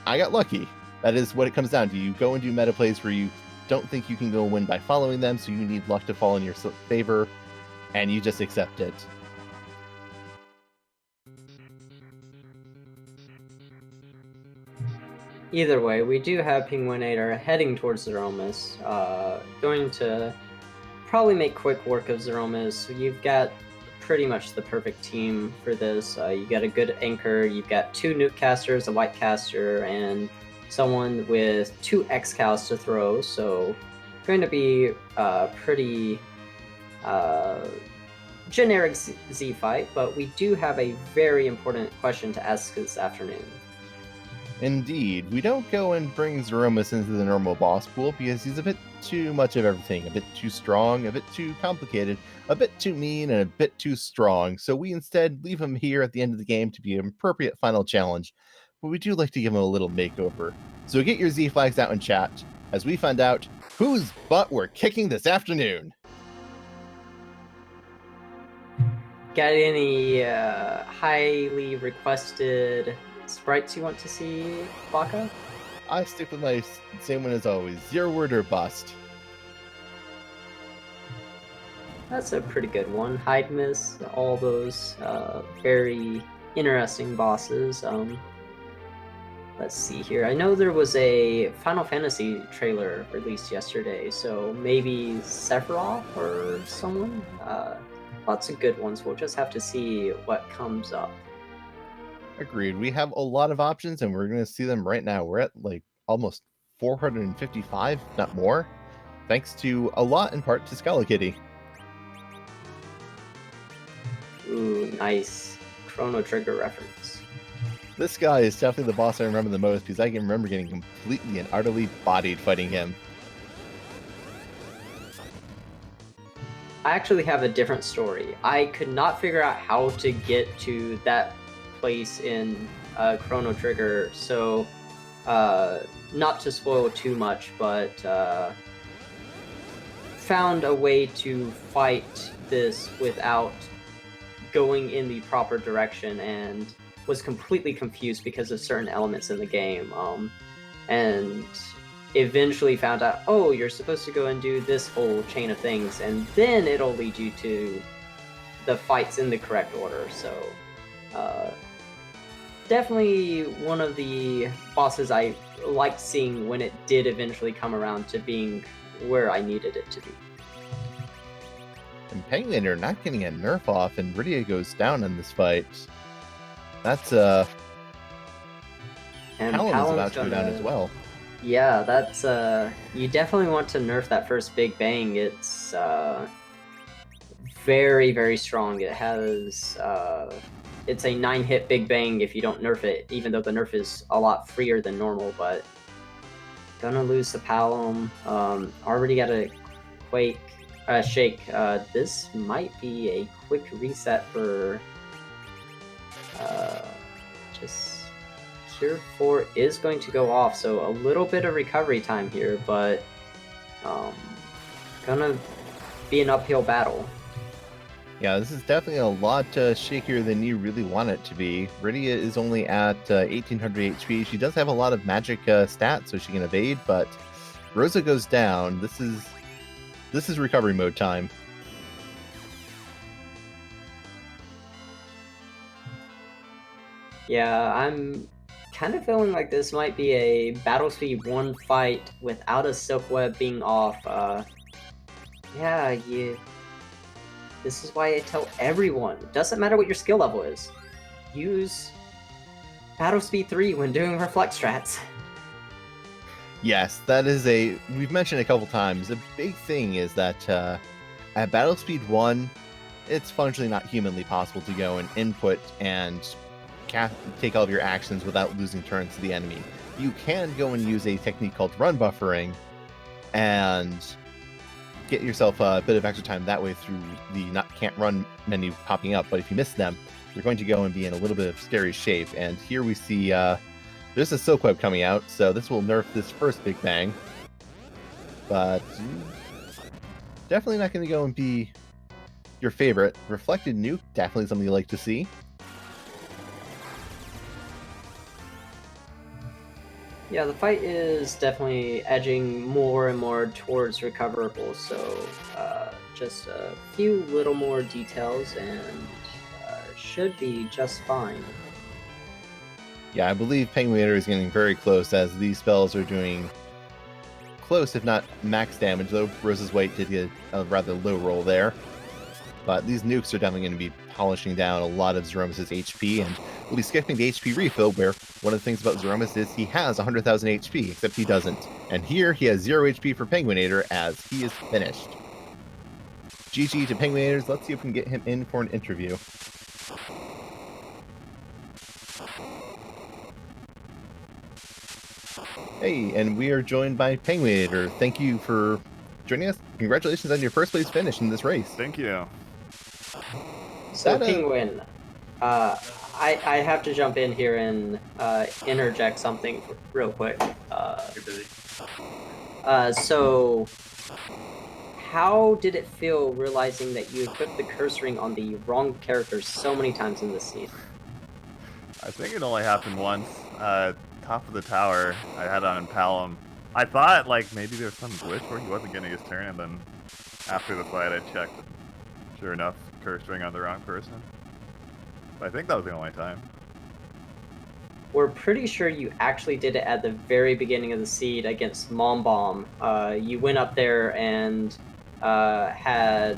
I got lucky. That is what it comes down to. You go and do meta plays where you don't think you can go and win by following them, so you need luck to fall in your favor, and you just accept it. Either way, we do have penguin8r heading towards Zeromus, going to probably make quick work of Zeromus. So you've got pretty much the perfect team for this. You got a good anchor, you've got 2 nuke casters, a white caster, and someone with 2 X-Cows to throw, so going to be pretty generic Z fight, but we do have a very important question to ask this afternoon. Indeed, we don't go and bring Zeromus into the normal boss pool because he's a bit too much of everything, a bit too strong, a bit too complicated, a bit too mean, and a bit too strong, so we instead leave him here at the end of the game to be an appropriate final challenge, but we do like to give him a little makeover. So get your Z flags out in chat as we find out whose butt we're kicking this afternoon. Got any highly requested sprites you want to see, Baka? I stick with my same one as always, 0 word or bust. That's a pretty good one. Hide Miss, all those very interesting bosses. Let's see here. I know there was a Final Fantasy trailer released yesterday, so maybe Sephiroth or someone? Lots of good ones. We'll just have to see what comes up. Agreed. We have a lot of options, and we're going to see them right now. We're at like almost 455, if not more, thanks to a lot in part to Skullakitty. Ooh, nice Chrono Trigger reference. This guy is definitely the boss I remember the most because I can remember getting completely and utterly bodied fighting him. I actually have a different story. I could not figure out how to get to that place in Chrono Trigger, so not to spoil too much, but found a way to fight this without going in the proper direction and was completely confused because of certain elements in the game. And eventually found out, oh, you're supposed to go and do this whole chain of things, and then it'll lead you to the fights in the correct order. So definitely one of the bosses I liked seeing when it did eventually come around to being where I needed it to be. And penguin8r not getting a nerf off, and Rydia goes down in this fight. That's And Palom is Palom's about to go down gonna- as well. Yeah, that's you definitely want to nerf that first big bang. It's very, very strong. It has it's a 9-hit big bang if you don't nerf it, even though the nerf is a lot freer than normal. But gonna lose the Palom. Already got a shake. This might be a quick reset for just. Cure 4 is going to go off, so a little bit of recovery time here, but gonna be an uphill battle. Yeah, this is definitely a lot shakier than you really want it to be. Rydia is only at 1800 HP. She does have a lot of magic stats, so she can evade, but Rosa goes down. This is recovery mode time. Yeah, I'm kind of feeling like this might be a battle speed 1 fight without a silk web being off. This is why I tell everyone, it doesn't matter what your skill level is, use battle speed 3 when doing reflect strats. Yes, that is we've mentioned a couple times, a big thing is that at battle speed 1, it's functionally not humanly possible to go and input and take all of your actions without losing turns to the enemy. You can go and use a technique called run buffering and get yourself a bit of extra time that way through the can't run menu popping up, but if you miss them, you're going to go and be in a little bit of scary shape. And here we see there's a silk web coming out, so this will nerf this first big bang, but definitely not going to go and be your favorite. Reflected nuke, definitely something you like to see. Yeah, the fight is definitely edging more and more towards recoverable, so just a few little more details and should be just fine. Yeah, I believe penguin8r is getting very close as these spells are doing close, if not max damage, though Rosa's White did get a rather low roll there. But these nukes are definitely going to be polishing down a lot of Zeromus' HP, and we'll be skipping the HP refill, where one of the things about Zeromus is he has 100,000 HP, except he doesn't. And here he has 0 HP for penguin8r as he is finished. GG to penguin8r. Let's see if we can get him in for an interview. Hey, and we are joined by penguin8r. Thank you for joining us. Congratulations on your first place finish in this race. Thank you. So Penguin, I have to jump in here and interject something real quick. You're busy. So how did it feel realizing that you equipped the curse ring on the wrong character so many times in this scene? I think it only happened once. Top of the tower, I had on Palom. I thought, like, maybe there was some glitch where he wasn't getting his turn, and then after the fight I checked. Sure enough, curse ring on the wrong person. But I think that was the only time. We're pretty sure you actually did it at the very beginning of the seed against Mom Bomb. You went up there and had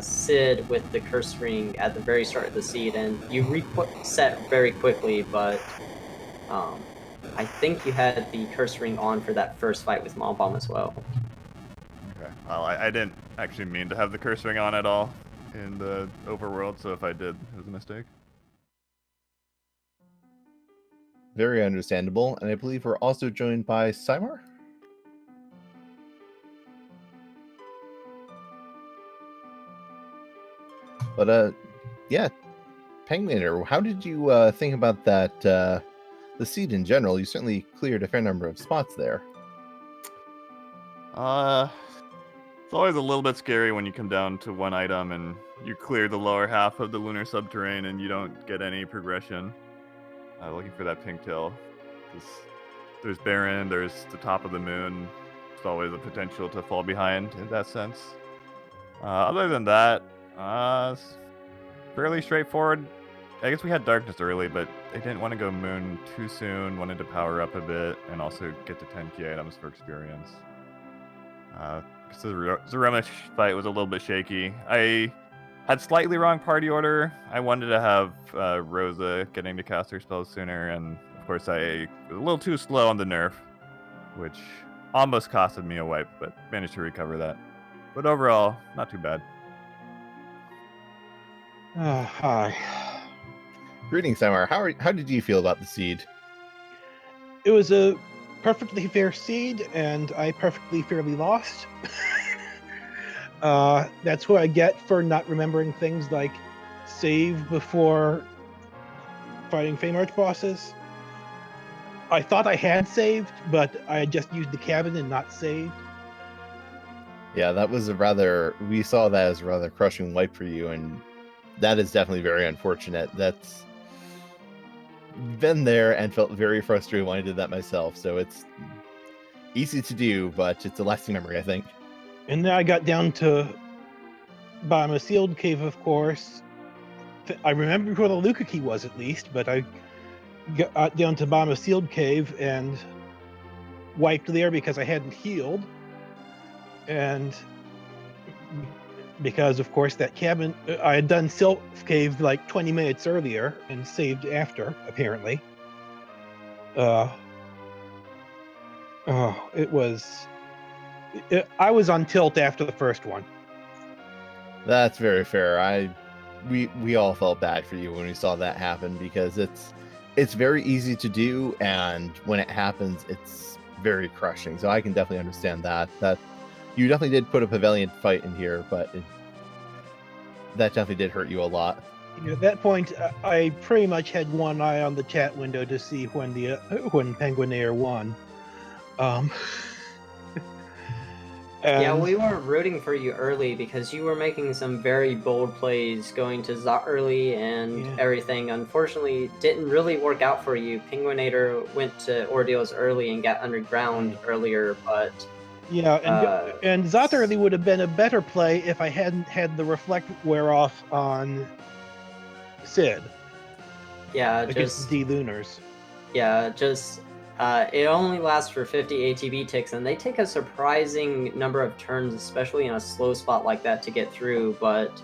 Sid with the curse ring at the very start of the seed, and you reset very quickly, but I think you had the curse ring on for that first fight with Mom Bomb as well. Okay. Well, I didn't actually mean to have the curse ring on at all in the overworld, so if I did, it was a mistake. Very understandable, and I believe we're also joined by Simar. But yeah, penguin8r, how did you think about that? The seed in general, you certainly cleared a fair number of spots there. It's always a little bit scary when you come down to one item and you clear the lower half of the lunar subterrane and you don't get any progression. Looking for that pink tail. There's Baron, there's the top of the moon. There's always a potential to fall behind in that sense. Other than that, it's fairly straightforward. I guess we had darkness early, but they didn't want to go moon too soon, wanted to power up a bit, and also get the 10 key items for experience. The Zaroma fight was a little bit shaky. I had slightly wrong party order. I wanted to have Rosa getting to cast her spells sooner, and of course I was a little too slow on the nerf, which almost costed me a wipe, but managed to recover that. But overall, not too bad. Hi. Greetings, Samar. How did you feel about the seed? It was a perfectly fair seed, and I perfectly fairly lost. That's what I get for not remembering things like save before fighting Fame Arch bosses. I thought I had saved, but I had just used the cabin and not saved. Yeah, that was we saw that as a rather crushing wipe for you, and that is definitely very unfortunate. That's been there and felt very frustrated when I did that myself, so it's easy to do, but it's a lasting memory, I think. And then I got down to bottom of sealed cave, of course. I remember where the Luca key was, at least, but I got down to bottom of sealed cave and wiped there because I hadn't healed. And because, of course, that cabin, I had done Silk Cave like 20 minutes earlier and saved after, apparently. I was on tilt after the first one. That's very fair. We all felt bad for you when we saw that happen, because it's very easy to do, and when it happens, it's very crushing. So I can definitely understand that. That you definitely did put up a valiant fight in here, but that definitely did hurt you a lot. At that point, I pretty much had one eye on the chat window to see when penguin8r won. Yeah, we were rooting for you early because you were making some very bold plays going to Zot early and everything. Unfortunately, didn't really work out for you. penguin8r went to Ordeals early and got underground earlier, but... Yeah, and Zot early would have been a better play if I hadn't had the Reflect wear off on Sid. Yeah, against D-Lunars. Yeah, just... it only lasts for 50 ATB ticks, and they take a surprising number of turns, especially in a slow spot like that, to get through. But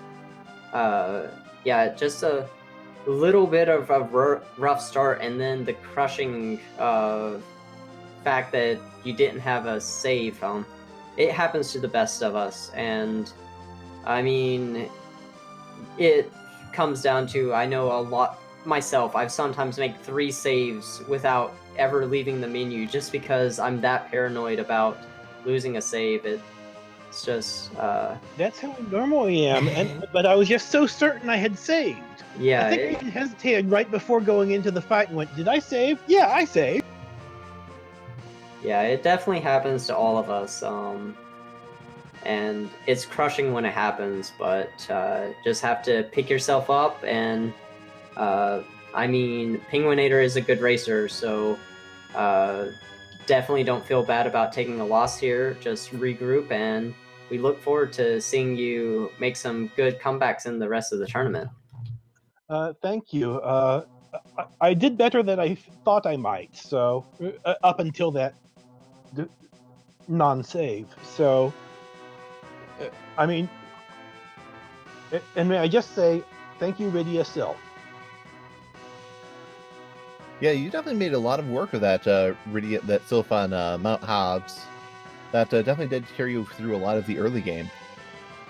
yeah, just a little bit of a rough start, and then the crushing fact that you didn't have a save. It happens to the best of us, and I mean, it comes down to, I know a lot myself, I've sometimes make 3 saves without ever leaving the menu just because I'm that paranoid about losing a save. It's just that's how I normally am, but I was just so certain I had saved. Yeah, I think I even hesitated right before going into the fight and went, did I save? Yeah, I saved. Yeah, it definitely happens to all of us, and it's crushing when it happens, but just have to pick yourself up. And I mean, penguin8r is a good racer, so definitely don't feel bad about taking a loss here. Just regroup, and we look forward to seeing you make some good comebacks in the rest of the tournament. Thank you. I did better than I thought I might, so up until that non-save. So, I mean, and may I just say, thank you, Rydia Silk. Yeah, you definitely made a lot of work of that Sylph on Mount Hobbs. That definitely did carry you through a lot of the early game.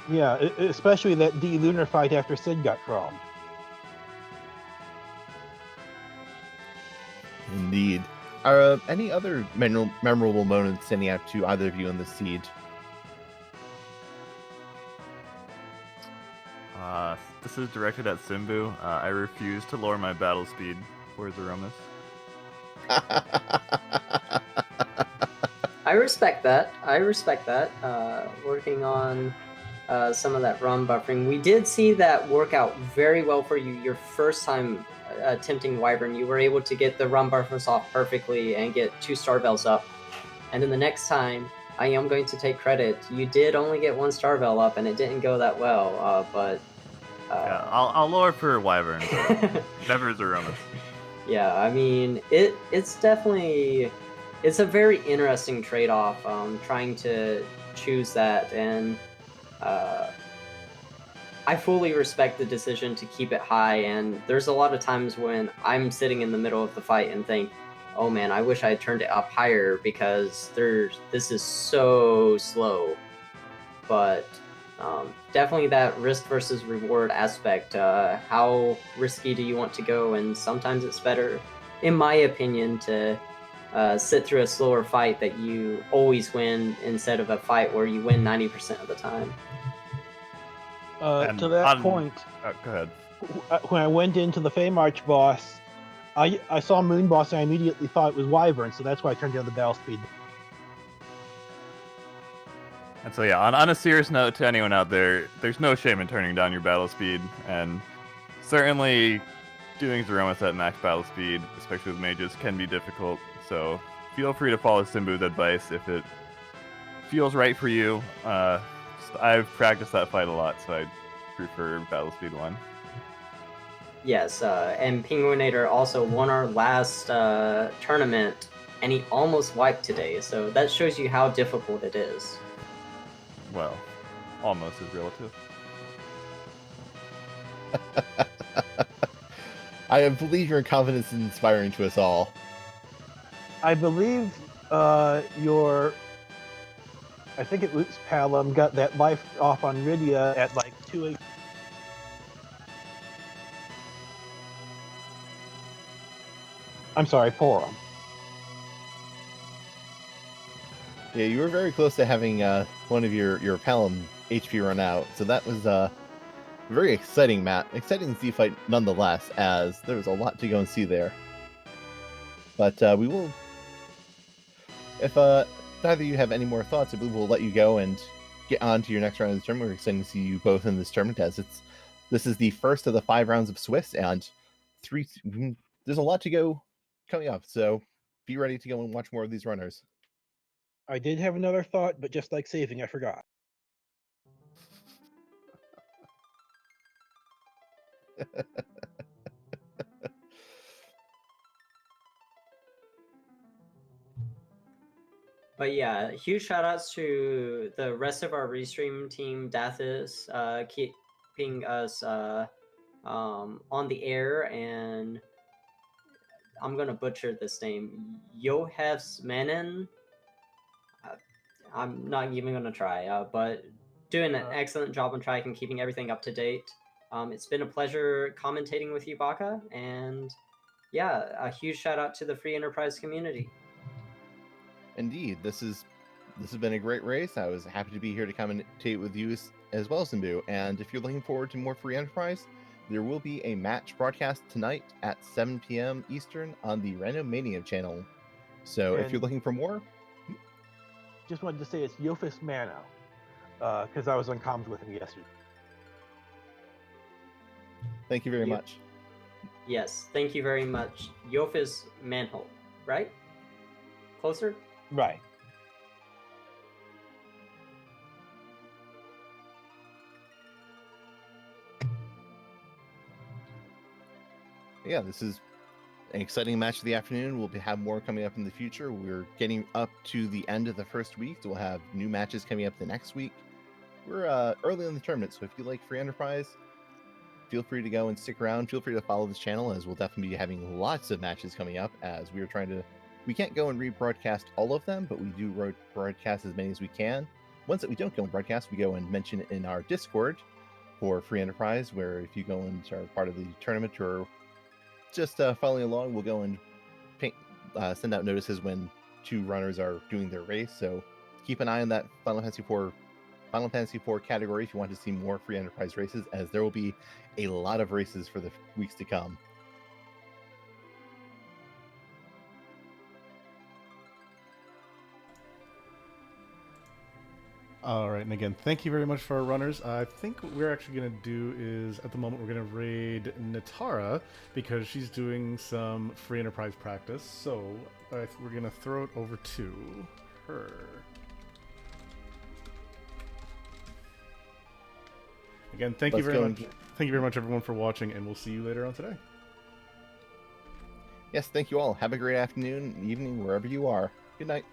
Yeah, especially that D-Lunar fight after Sid got crowned. Indeed. Are any other memorable moments standing out to either of you in the seed? This is directed at Simbu. I refuse to lower my battle speed for Zeromus. I respect that. Working on some of that run buffering. We did see that work out very well for you your first time attempting Wyvern. You were able to get the run buffers off perfectly and get 2 Starvels up. And then the next time, I am going to take credit. You did only get 1 Starvel up, and it didn't go that well. Yeah, I'll lower for Wyvern. Never is Aromas. Yeah, I mean, it's definitely it's a very interesting trade-off. Trying to choose that, and I fully respect the decision to keep it high. And there's a lot of times when I'm sitting in the middle of the fight and think, oh man, I wish I had turned it up higher because this is so slow. But definitely that risk versus reward aspect. How risky do you want to go? And sometimes it's better, in my opinion, to sit through a slower fight that you always win instead of a fight where you win 90% of the time. And To that point, go ahead. when I went into the Fame Arch boss, I saw Moon Boss and I immediately thought it was Wyvern, so that's why I turned down the battle speed. And so yeah, on a serious note to anyone out there, there's no shame in turning down your battle speed, and certainly doing Zeromus at max battle speed, especially with mages, can be difficult. So feel free to follow Simbu's advice if it feels right for you. I've practiced that fight a lot, so I prefer battle speed 1. Yes, and penguin8r also won our last tournament, and he almost wiped today, so that shows you how difficult it is. Well, almost is relative. I believe your confidence is inspiring to us all. I believe I think it was Palom got that life off on Rydia at like 2 I'm sorry, Porum. Yeah, you were very close to having one of your Palom HP run out, so that was a very exciting Z fight nonetheless, as there was a lot to go and see there. But we will, if neither of you have any more thoughts, I believe we'll let you go and get on to your next round of the tournament. We're excited to see you both in this tournament, as this is the first of the 5 rounds of Swiss, and there's a lot to go coming up, so be ready to go and watch more of these runners. I did have another thought, but just like saving, I forgot. But yeah, huge shout outs to the rest of our restream team, Dathis, keeping us on the air, and I'm gonna butcher this name, Yohevsmanen. I'm not even gonna try, but doing an excellent job on track and keeping everything up to date. It's been a pleasure commentating with you, Baka, and yeah, a huge shout out to the free enterprise community. Indeed, this has been a great race. I was happy to be here to commentate with you as well, Simbu. And if you're looking forward to more free enterprise, there will be a match broadcast tonight at 7 p.m. Eastern on the Random Mania channel. So if you're looking for more, just wanted to say it's Yofis Mano, because I was on comms with him yesterday. Thank you very much. Yes, thank you very much. Yofis Manhole, right? Closer? Right. Yeah, this is an exciting match of the afternoon. We'll have more coming up in the future. We're getting up to the end of the first week, so we'll have new matches coming up the next week. We're early in the tournament, so if you like free enterprise, feel free to go and stick around. Feel free to follow this channel, as we'll definitely be having lots of matches coming up, as we are trying to... We can't go and rebroadcast all of them, but we do broadcast as many as we can. Ones that we don't go and broadcast, we go and mention it in our Discord for Free Enterprise, where if you go and are part of the tournament or just following along, we'll go and send out notices when 2 runners are doing their race. So keep an eye on that Final Fantasy IV category if you want to see more Free Enterprise races, as there will be a lot of races for the weeks to come. All right, and again, thank you very much for our runners. I think what we're actually going to do is, at the moment, we're going to raid Natara because she's doing some free enterprise practice. So we're going to throw it over to her. Again, thank you Let's very go much. and- Thank you very much, everyone, for watching, and we'll see you later on today. Yes, thank you all. Have a great afternoon, evening, wherever you are. Good night.